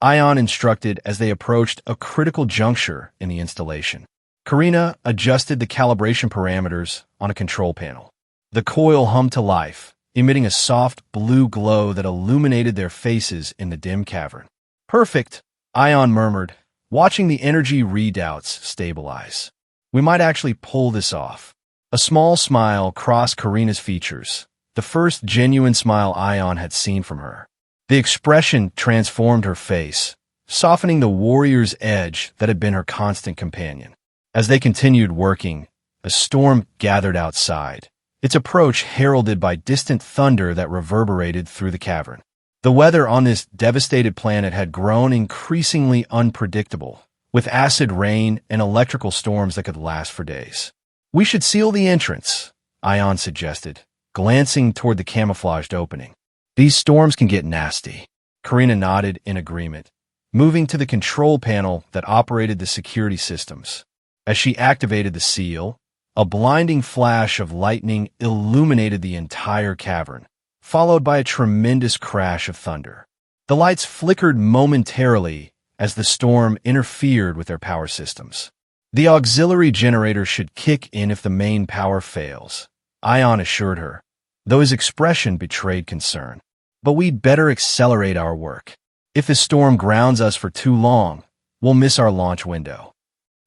Speaker 1: Ion instructed as they approached a critical juncture in the installation. Karina adjusted the calibration parameters on a control panel. The coil hummed to life, emitting a soft blue glow that illuminated their faces in the dim cavern. Perfect, Ion murmured, watching the energy readouts stabilize. We might actually pull this off. A small smile crossed Karina's features, the first genuine smile Ion had seen from her. The expression transformed her face, softening the warrior's edge that had been her constant companion. As they continued working, a storm gathered outside, its approach heralded by distant thunder that reverberated through the cavern. The weather on this devastated planet had grown increasingly unpredictable, with acid rain and electrical storms that could last for days. We should seal the entrance, Ion suggested, glancing toward the camouflaged opening. These storms can get nasty. Karina nodded in agreement, moving to the control panel that operated the security systems. As she activated the seal, a blinding flash of lightning illuminated the entire cavern, followed by a tremendous crash of thunder. The lights flickered momentarily as the storm interfered with their power systems. The auxiliary generator should kick in if the main power fails, Ion assured her, though his expression betrayed concern. But we'd better accelerate our work. If the storm grounds us for too long, we'll miss our launch window.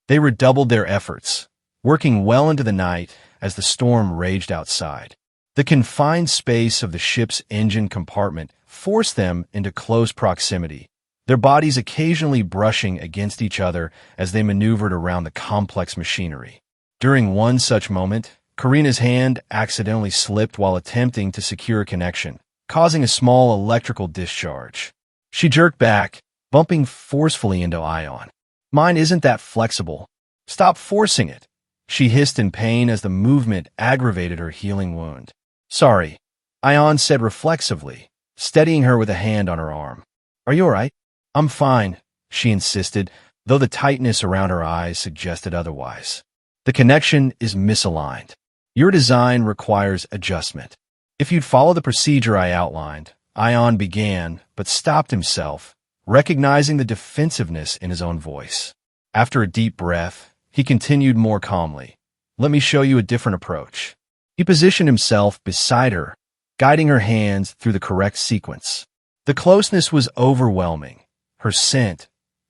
Speaker 1: They redoubled their efforts, working well into the night as the storm raged outside. The confined space of the ship's engine compartment forced them into close proximity, their bodies occasionally brushing against each other as they maneuvered around the complex machinery. During one such moment, Karina's hand accidentally slipped while attempting to secure a connection, causing a small electrical discharge. She jerked back, bumping forcefully into Ion. Mine isn't that flexible. Stop forcing it, she hissed in pain as the movement aggravated her healing wound. Sorry, Ion said reflexively, steadying her with a hand on her arm. Are you all right? I'm fine, she insisted, though the tightness around her eyes suggested otherwise. The connection is misaligned. Your design requires adjustment. If you'd follow the procedure I outlined, Ion began, but stopped himself, recognizing the defensiveness in his own voice. After a deep breath, he continued more calmly. Let me show you a different approach. He positioned himself beside her, guiding her hands through the correct sequence. The closeness was overwhelming, her scent,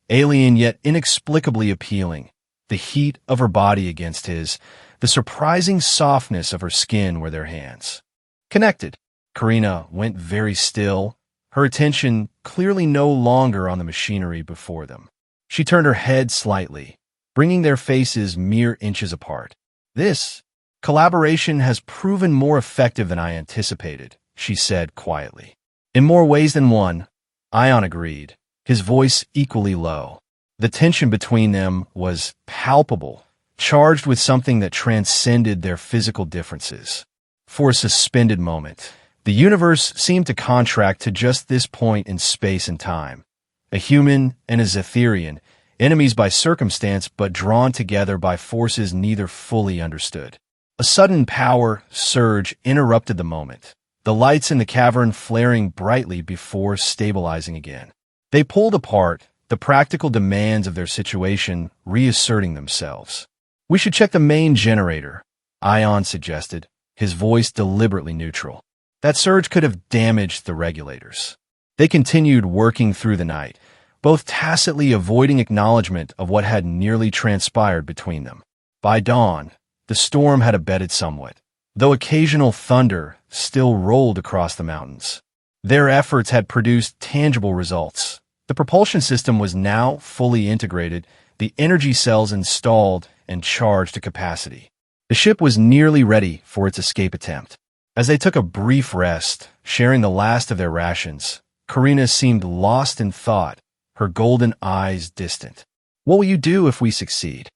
Speaker 1: alien yet inexplicably appealing, the heat of her body against his, the surprising softness of her skin were their hands. Connected, Karina went very still, her attention clearly no longer on the machinery before them. She turned her head slightly, bringing their faces mere inches apart. This collaboration has proven more effective than I anticipated, she said quietly. In more ways than one, Ion agreed, his voice equally low. The tension between them was palpable, charged with something that transcended their physical differences. For a suspended moment, the universe seemed to contract to just this point in space and time. A human and a Zetherian, enemies by circumstance but drawn together by forces neither fully understood. A sudden power surge interrupted the moment, the lights in the cavern flaring brightly before stabilizing again. They pulled apart, the practical demands of their situation reasserting themselves. We should check the main generator, Ion suggested, his voice deliberately neutral. That surge could have damaged the regulators. They continued working through the night, both tacitly avoiding acknowledgement of what had nearly transpired between them. By dawn, the storm had abated somewhat, though occasional thunder still rolled across the mountains. Their efforts had produced tangible results. The propulsion system was now fully integrated, the energy cells installed and charged to capacity. The ship was nearly ready for its escape attempt. As they took a brief rest, sharing the last of their rations, Karina seemed lost in thought, her golden eyes distant. What will you do if we succeed?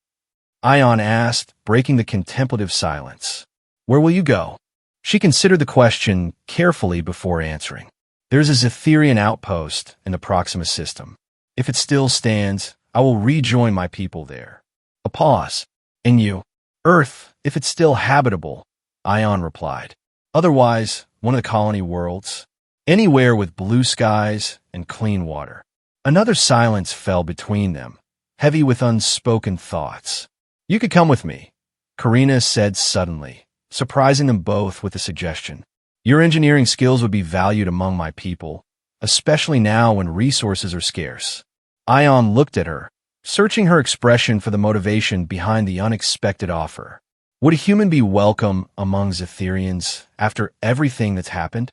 Speaker 1: Ion asked, breaking the contemplative silence. Where will you go? She considered the question carefully before answering. There's a Zetherian outpost in the Proxima system. If it still stands, I will rejoin my people there. A pause. And you? Earth, if it's still habitable, Ion replied. Otherwise, one of the colony worlds. Anywhere with blue skies and clean water. Another silence fell between them, heavy with unspoken thoughts. You could come with me, Karina said suddenly, surprising them both with the suggestion. Your engineering skills would be valued among my people, especially now when resources are scarce. Ion looked at her, searching her expression for the motivation behind the unexpected offer. Would a human be welcome among Zetherians after everything that's happened?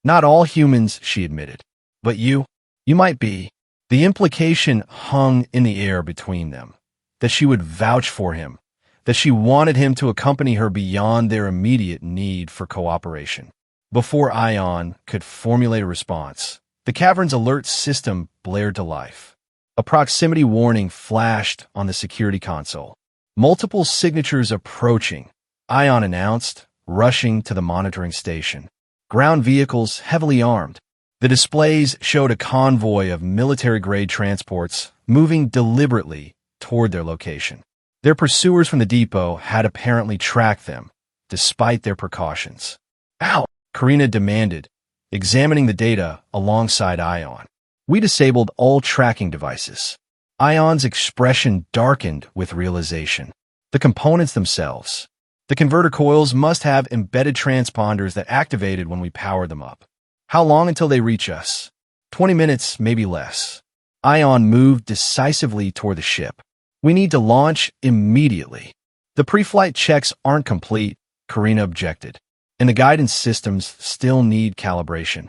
Speaker 1: Not all humans, she admitted. But you might be. The implication hung in the air between them, that she would vouch for him, that she wanted him to accompany her beyond their immediate need for cooperation. Before Ion could formulate a response, the cavern's alert system blared to life. A proximity warning flashed on the security console. Multiple signatures approaching, Ion announced, rushing to the monitoring station. Ground vehicles heavily armed. The displays showed a convoy of military-grade transports moving deliberately toward their location. Their pursuers from the depot had apparently tracked them, despite their precautions. Ow! Karina demanded, examining the data alongside Ion. We disabled all tracking devices. Ion's expression darkened with realization. The components themselves. The converter coils must have embedded transponders that activated when we powered them up. How long until they reach us? 20 minutes, maybe less. Ion moved decisively toward the ship. We need to launch immediately. The pre-flight checks aren't complete, Karina objected, and the guidance systems still need calibration.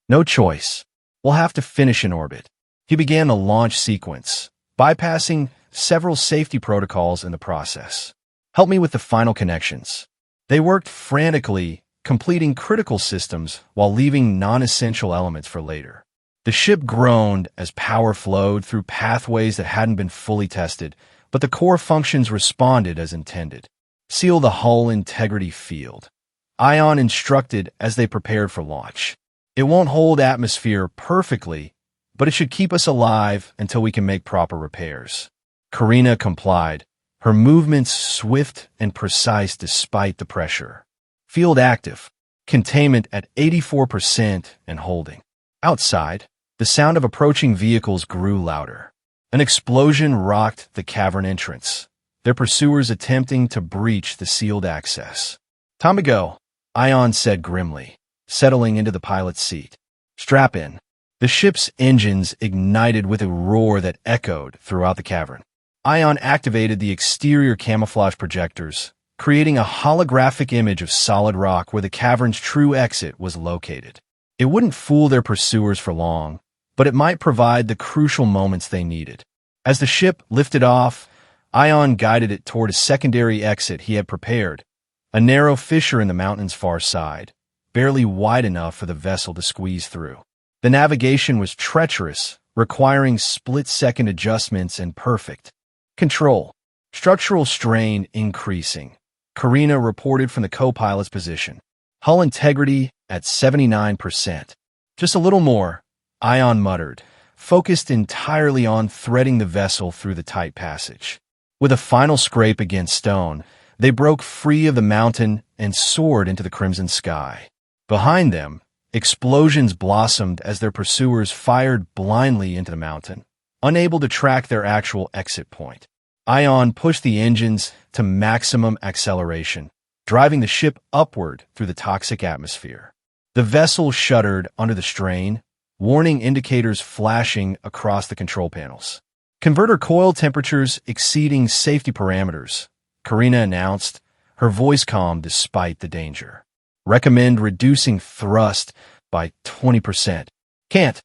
Speaker 1: No choice. We'll have to finish in orbit. He began the launch sequence, bypassing several safety protocols in the process. Help me with the final connections. They worked frantically, completing critical systems while leaving non-essential elements for later. The ship groaned as power flowed through pathways that hadn't been fully tested, but the core functions responded as intended. Seal the hull integrity field. Ion instructed as they prepared for launch. It won't hold atmosphere perfectly, but it should keep us alive until we can make proper repairs. Karina complied, her movements swift and precise despite the pressure. Field active. Containment at 84% and holding. Outside, the sound of approaching vehicles grew louder. An explosion rocked the cavern entrance, their pursuers attempting to breach the sealed access. Time to go, Ion said grimly, settling into the pilot's seat. Strap in. The ship's engines ignited with a roar that echoed throughout the cavern. Ion activated the exterior camouflage projectors, creating a holographic image of solid rock where the cavern's true exit was located. It wouldn't fool their pursuers for long, but it might provide the crucial moments they needed. As the ship lifted off, Ion guided it toward a secondary exit he had prepared, a narrow fissure in the mountain's far side, barely wide enough for the vessel to squeeze through. The navigation was treacherous, requiring split-second adjustments and perfect control. Structural strain increasing. Karina reported from the co-pilot's position. Hull integrity at 79%. Just a little more, Ion muttered, focused entirely on threading the vessel through the tight passage. With a final scrape against stone, they broke free of the mountain and soared into the crimson sky. Behind them, explosions blossomed as their pursuers fired blindly into the mountain, unable to track their actual exit point. Ion pushed the engines to maximum acceleration, driving the ship upward through the toxic atmosphere. The vessel shuddered under the strain, warning indicators flashing across the control panels. Converter coil temperatures exceeding safety parameters, Karina announced, her voice calm despite the danger. Recommend reducing thrust by 20%. Can't,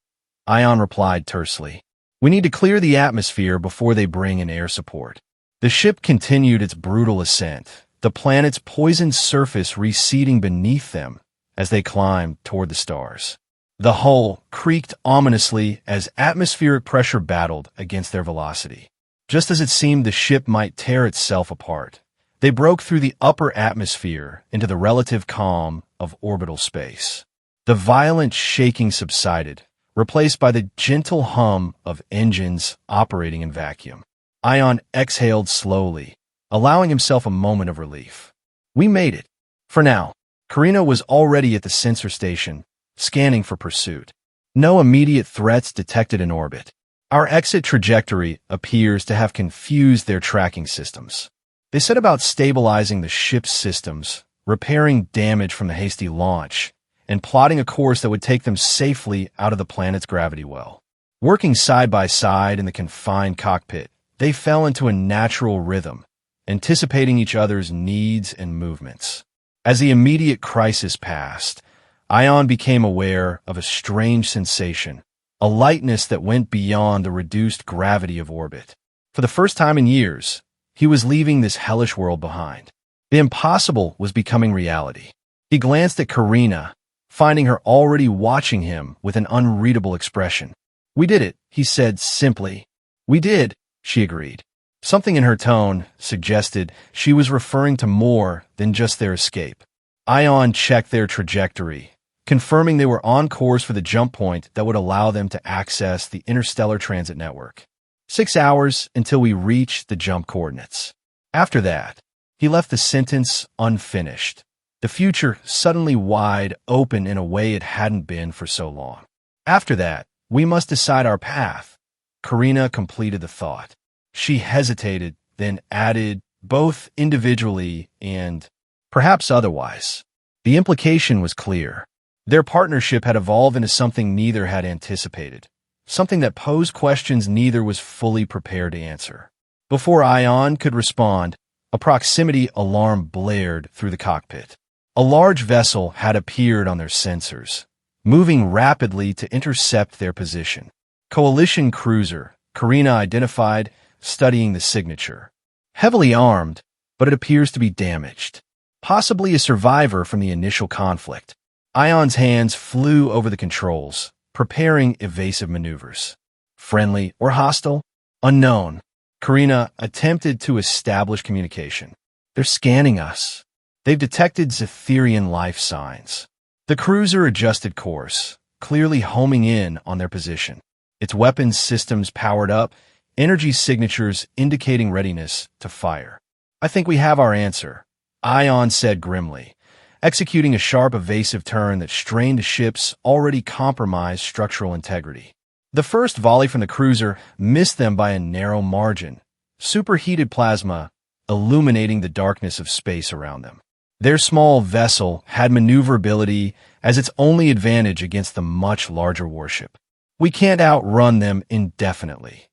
Speaker 1: Ion replied tersely. We need to clear the atmosphere before they bring in air support. The ship continued its brutal ascent, the planet's poisoned surface receding beneath them as they climbed toward the stars. The hull creaked ominously as atmospheric pressure battled against their velocity. Just as it seemed the ship might tear itself apart, They broke through the upper atmosphere into the relative calm of orbital space. The violent shaking subsided, replaced by the gentle hum of engines operating in vacuum. Ion exhaled slowly, allowing himself a moment of relief. We made it. For now. Karina was already at the sensor station, scanning for pursuit. No immediate threats detected in orbit. Our exit trajectory appears to have confused their tracking systems. They set about stabilizing the ship's systems, repairing damage from the hasty launch, and plotting a course that would take them safely out of the planet's gravity well. Working side by side in the confined cockpit, they fell into a natural rhythm, anticipating each other's needs and movements. As the immediate crisis passed, Ion became aware of a strange sensation, a lightness that went beyond the reduced gravity of orbit. For the first time in years, he was leaving this hellish world behind. The impossible was becoming reality. He glanced at Karina, finding her already watching him with an unreadable expression. "We did it," he said simply. "We did," she agreed. Something in her tone suggested she was referring to more than just their escape. Ion checked their trajectory, confirming they were on course for the jump point that would allow them to access the interstellar transit network. 6 hours until we reached the jump coordinates. After that, he left the sentence unfinished, the future suddenly wide open in a way it hadn't been for so long. After that, we must decide our path. Karina completed the thought. She hesitated, then added, both individually and perhaps otherwise. The implication was clear. Their partnership had evolved into something neither had anticipated, something that posed questions neither was fully prepared to answer. Before Ion could respond, a proximity alarm blared through the cockpit. A large vessel had appeared on their sensors, moving rapidly to intercept their position. Coalition cruiser, Karina identified, studying the signature. Heavily armed, but it appears to be damaged. Possibly a survivor from the initial conflict. Ion's hands flew over the controls, preparing evasive maneuvers. Friendly or hostile? Unknown. Karina attempted to establish communication. "They're scanning us. They've detected Zetherian life signs." The cruiser adjusted course, clearly homing in on their position. Its weapons systems powered up, energy signatures indicating readiness to fire. "I think we have our answer," Ion said grimly, executing a sharp evasive turn that strained the ship's already compromised structural integrity. The first volley from the cruiser missed them by a narrow margin, superheated plasma illuminating the darkness of space around them. Their small vessel had maneuverability as its only advantage against the much larger warship. "We can't outrun them indefinitely,"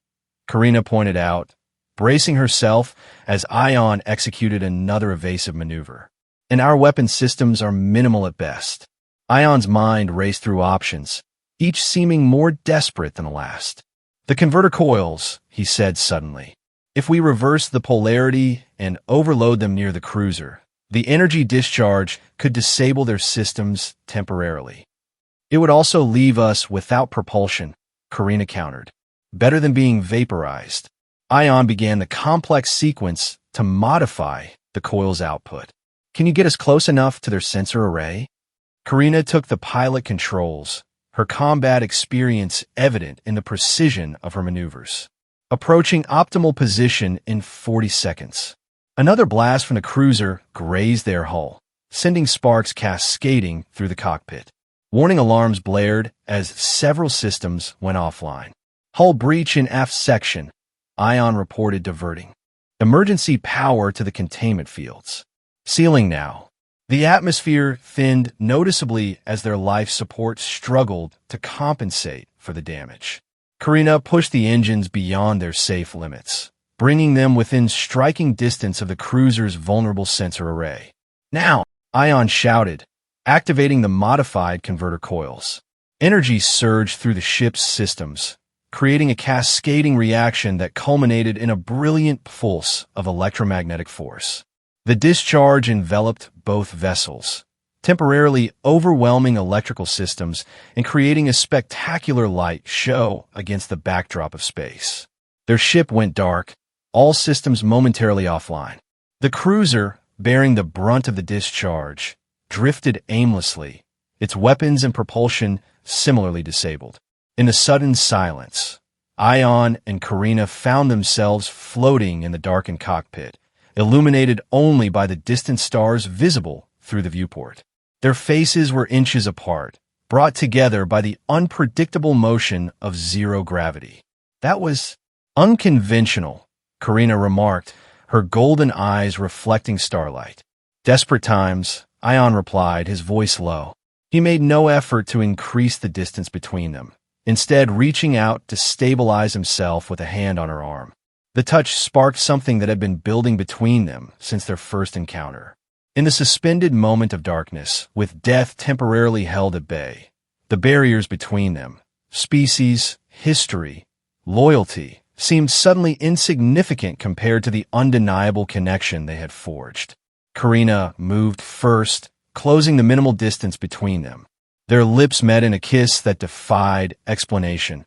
Speaker 1: Karina pointed out, bracing herself as Ion executed another evasive maneuver. "And our weapon systems are minimal at best." Ion's mind raced through options, each seeming more desperate than the last. "The converter coils," he said suddenly. "If we reverse the polarity and overload them near the cruiser, the energy discharge could disable their systems temporarily. It would also leave us without propulsion," Karina countered. "Better than being vaporized." Ion began the complex sequence to modify the coil's output. "Can you get us close enough to their sensor array?" Karina took the pilot controls, her combat experience evident in the precision of her maneuvers. Approaching optimal position in 40 seconds. Another blast from the cruiser grazed their hull, sending sparks cascading through the cockpit. Warning alarms blared as several systems went offline. "Hull breach in aft section," Ion reported, diverting emergency power to the containment fields. Sealing now. The atmosphere thinned noticeably as their life support struggled to compensate for the damage. Karina pushed the engines beyond their safe limits, bringing them within striking distance of the cruiser's vulnerable sensor array. "Now!" Ion shouted, activating the modified converter coils. Energy surged through the ship's systems, creating a cascading reaction that culminated in a brilliant pulse of electromagnetic force. The discharge enveloped both vessels, temporarily overwhelming electrical systems and creating a spectacular light show against the backdrop of space. Their ship went dark, all systems momentarily offline. The cruiser, bearing the brunt of the discharge, drifted aimlessly, its weapons and propulsion similarly disabled. In the sudden silence, Ion and Karina found themselves floating in the darkened cockpit, illuminated only by the distant stars visible through the viewport. Their faces were inches apart, brought together by the unpredictable motion of zero gravity. That was unconventional, Karina remarked, her golden eyes reflecting starlight. Desperate times, Ion replied, his voice low. He made no effort to increase the distance between them, instead reaching out to stabilize himself with a hand on her arm. The touch sparked something that had been building between them since their first encounter. In the suspended moment of darkness, with death temporarily held at bay, the barriers between them, species, history, loyalty, seemed suddenly insignificant compared to the undeniable connection they had forged. Karina moved first, closing the minimal distance between them. Their lips met in a kiss that defied explanation.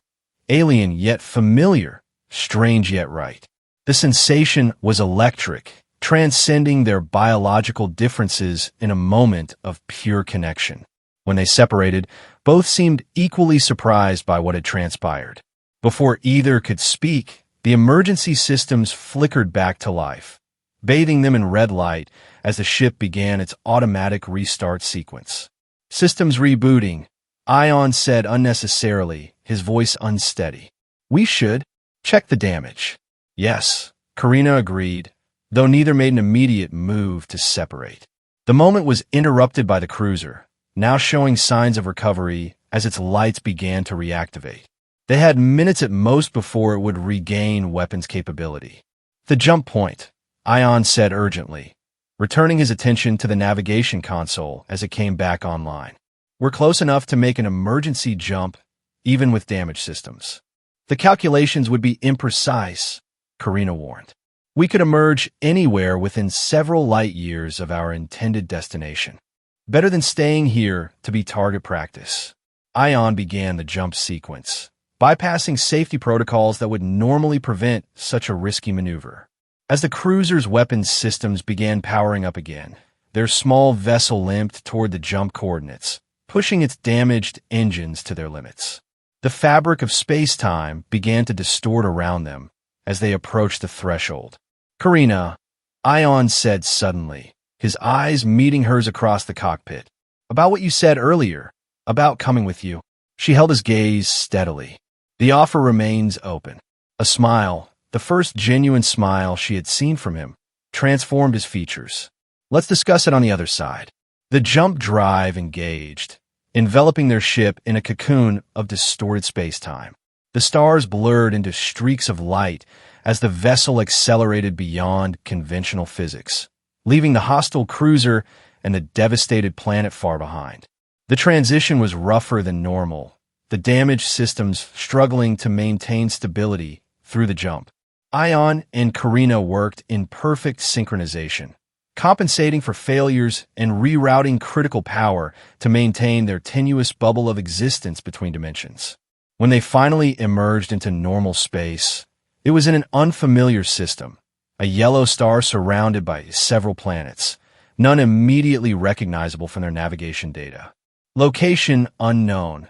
Speaker 1: Alien yet familiar, strange yet right. The sensation was electric, transcending their biological differences in a moment of pure connection. When they separated, both seemed equally surprised by what had transpired. Before either could speak, the emergency systems flickered back to life, bathing them in red light as the ship began its automatic restart sequence. Systems rebooting, Ion said unnecessarily, his voice unsteady. We should check the damage. Yes, Karina agreed, though neither made an immediate move to separate. The moment was interrupted by the cruiser, now showing signs of recovery as its lights began to reactivate. They had minutes at most before it would regain weapons capability. The jump point, Ion said urgently, returning his attention to the navigation console as it came back online. We're close enough to make an emergency jump, even with damaged systems. The calculations would be imprecise, Karina warned. We could emerge anywhere within several light years of our intended destination. Better than staying here to be target practice. Ion began the jump sequence, bypassing safety protocols that would normally prevent such a risky maneuver. As the cruiser's weapons systems began powering up again, their small vessel limped toward the jump coordinates, pushing its damaged engines to their limits. The fabric of space-time began to distort around them as they approached the threshold. Karina, Ion said suddenly, his eyes meeting hers across the cockpit. About what you said earlier, about coming with you. She held his gaze steadily. The offer remains open. A smile, the first genuine smile she had seen from him, transformed his features. Let's discuss it on the other side. The jump drive engaged, enveloping their ship in a cocoon of distorted space-time. The stars blurred into streaks of light as the vessel accelerated beyond conventional physics, leaving the hostile cruiser and the devastated planet far behind. The transition was rougher than normal, the damaged systems struggling to maintain stability through the jump. Ion and Karina worked in perfect synchronization, compensating for failures and rerouting critical power to maintain their tenuous bubble of existence between dimensions. When they finally emerged into normal space, it was in an unfamiliar system, a yellow star surrounded by several planets, none immediately recognizable from their navigation data. Location unknown,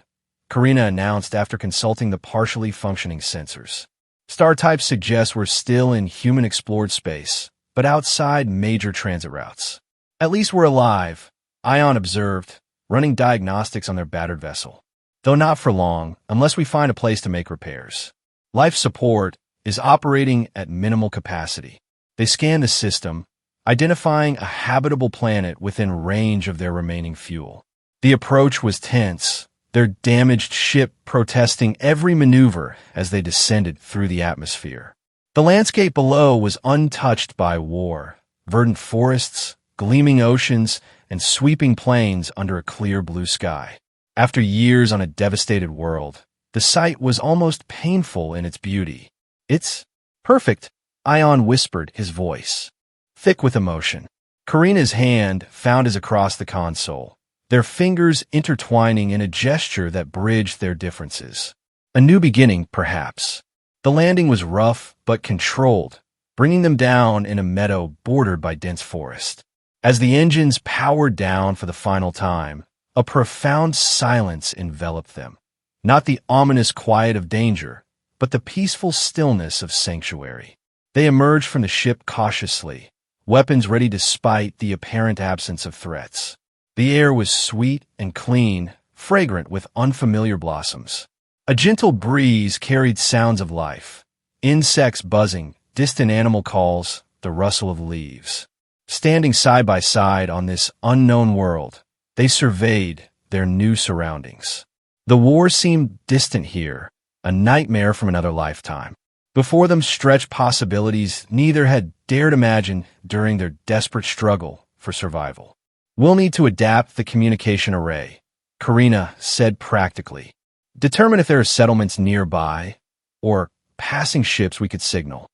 Speaker 1: Karina announced after consulting the partially functioning sensors. Star types suggest we're still in human-explored space, but outside major transit routes. At least we're alive, Ion observed, running diagnostics on their battered vessel. Though not for long, unless we find a place to make repairs. Life support is operating at minimal capacity. They scanned the system, identifying a habitable planet within range of their remaining fuel. The approach was tense, their damaged ship protesting every maneuver as they descended through the atmosphere. The landscape below was untouched by war, verdant forests, gleaming oceans, and sweeping plains under a clear blue sky. After years on a devastated world, the sight was almost painful in its beauty. It's perfect, Ion whispered, his voice thick with emotion. Karina's hand found his across the console, their fingers intertwining in a gesture that bridged their differences. A new beginning, perhaps. The landing was rough but controlled, bringing them down in a meadow bordered by dense forest. As the engines powered down for the final time, a profound silence enveloped them. Not the ominous quiet of danger, but the peaceful stillness of sanctuary. They emerged from the ship cautiously, weapons ready despite the apparent absence of threats. The air was sweet and clean, fragrant with unfamiliar blossoms. A gentle breeze carried sounds of life, insects buzzing, distant animal calls, the rustle of leaves. Standing side by side on this unknown world, they surveyed their new surroundings. The war seemed distant here, a nightmare from another lifetime. Before them stretched possibilities neither had dared imagine during their desperate struggle for survival. "We'll need to adapt the communication array," Karina said practically. "Determine if there are settlements nearby, or passing ships we could signal.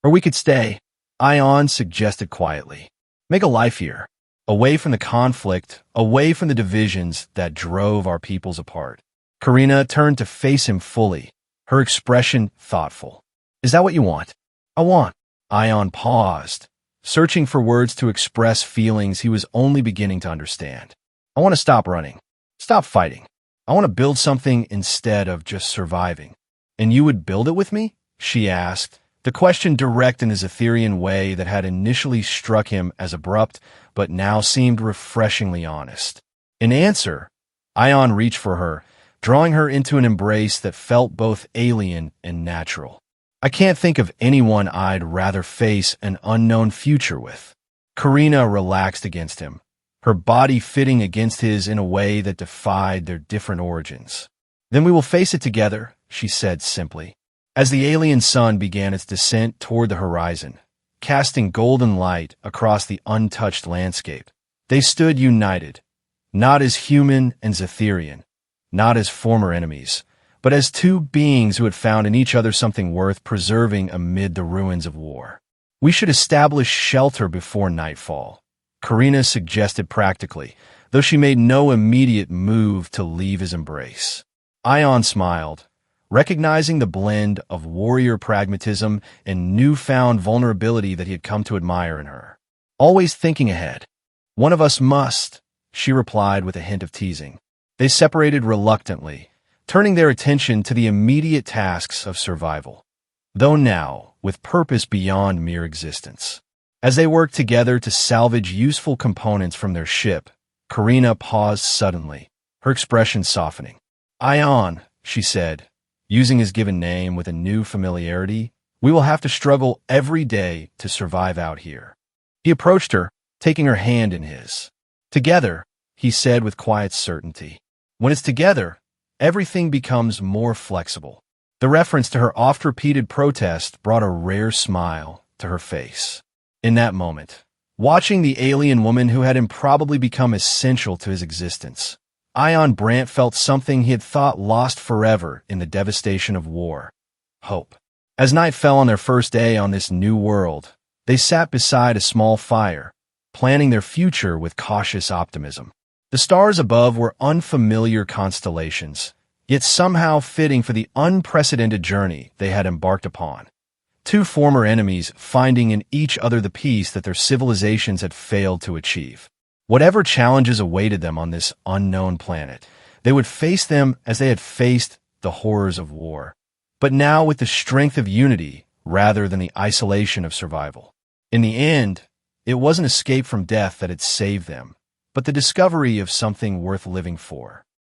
Speaker 1: Or we could stay," Ion suggested quietly. "Make a life here, away from the conflict, away from the divisions that drove our peoples apart." Karina turned to face him fully, her expression thoughtful. "Is that what you want?" "I want." Ion paused, searching for words to express feelings he was only beginning to understand. "I want to stop running, stop fighting. I want to build something instead of just surviving." "And you would build it with me?" she asked, the question direct in his Etherean way that had initially struck him as abrupt, but now seemed refreshingly honest. In answer, Ion reached for her, drawing her into an embrace that felt both alien and natural. "I can't think of anyone I'd rather face an unknown future with." Karina relaxed against him, her body fitting against his in a way that defied their different origins. "Then we will face it together," she said simply. As the alien sun began its descent toward the horizon, casting golden light across the untouched landscape, they stood united, not as human and Zetherian, not as former enemies, but as two beings who had found in each other something worth preserving amid the ruins of war. "We should establish shelter before nightfall," Karina suggested practically, though she made no immediate move to leave his embrace. Ion smiled, recognizing the blend of warrior pragmatism and newfound vulnerability that he had come to admire in her. "Always thinking ahead." "One of us must," she replied with a hint of teasing. They separated reluctantly, turning their attention to the immediate tasks of survival, though now with purpose beyond mere existence. As they worked together to salvage useful components from their ship, Karina paused suddenly, her expression softening. "Ion," she said, using his given name with a new familiarity, "we will have to struggle every day to survive out here." He approached her, taking her hand in his. "Together," he said with quiet certainty. "When it's together, everything becomes more flexible." The reference to her oft-repeated protest brought a rare smile to her face. In that moment, watching the alien woman who had improbably become essential to his existence, Ion Brandt felt something he had thought lost forever in the devastation of war: hope. As night fell on their first day on this new world, they sat beside a small fire, planning their future with cautious optimism. The stars above were unfamiliar constellations, yet somehow fitting for the unprecedented journey they had embarked upon. Two former enemies finding in each other the peace that their civilizations had failed to achieve. Whatever challenges awaited them on this unknown planet, they would face them as they had faced the horrors of war, but now with the strength of unity rather than the isolation of survival. In the end, it wasn't escape from death that had saved them, but the discovery of something worth living for.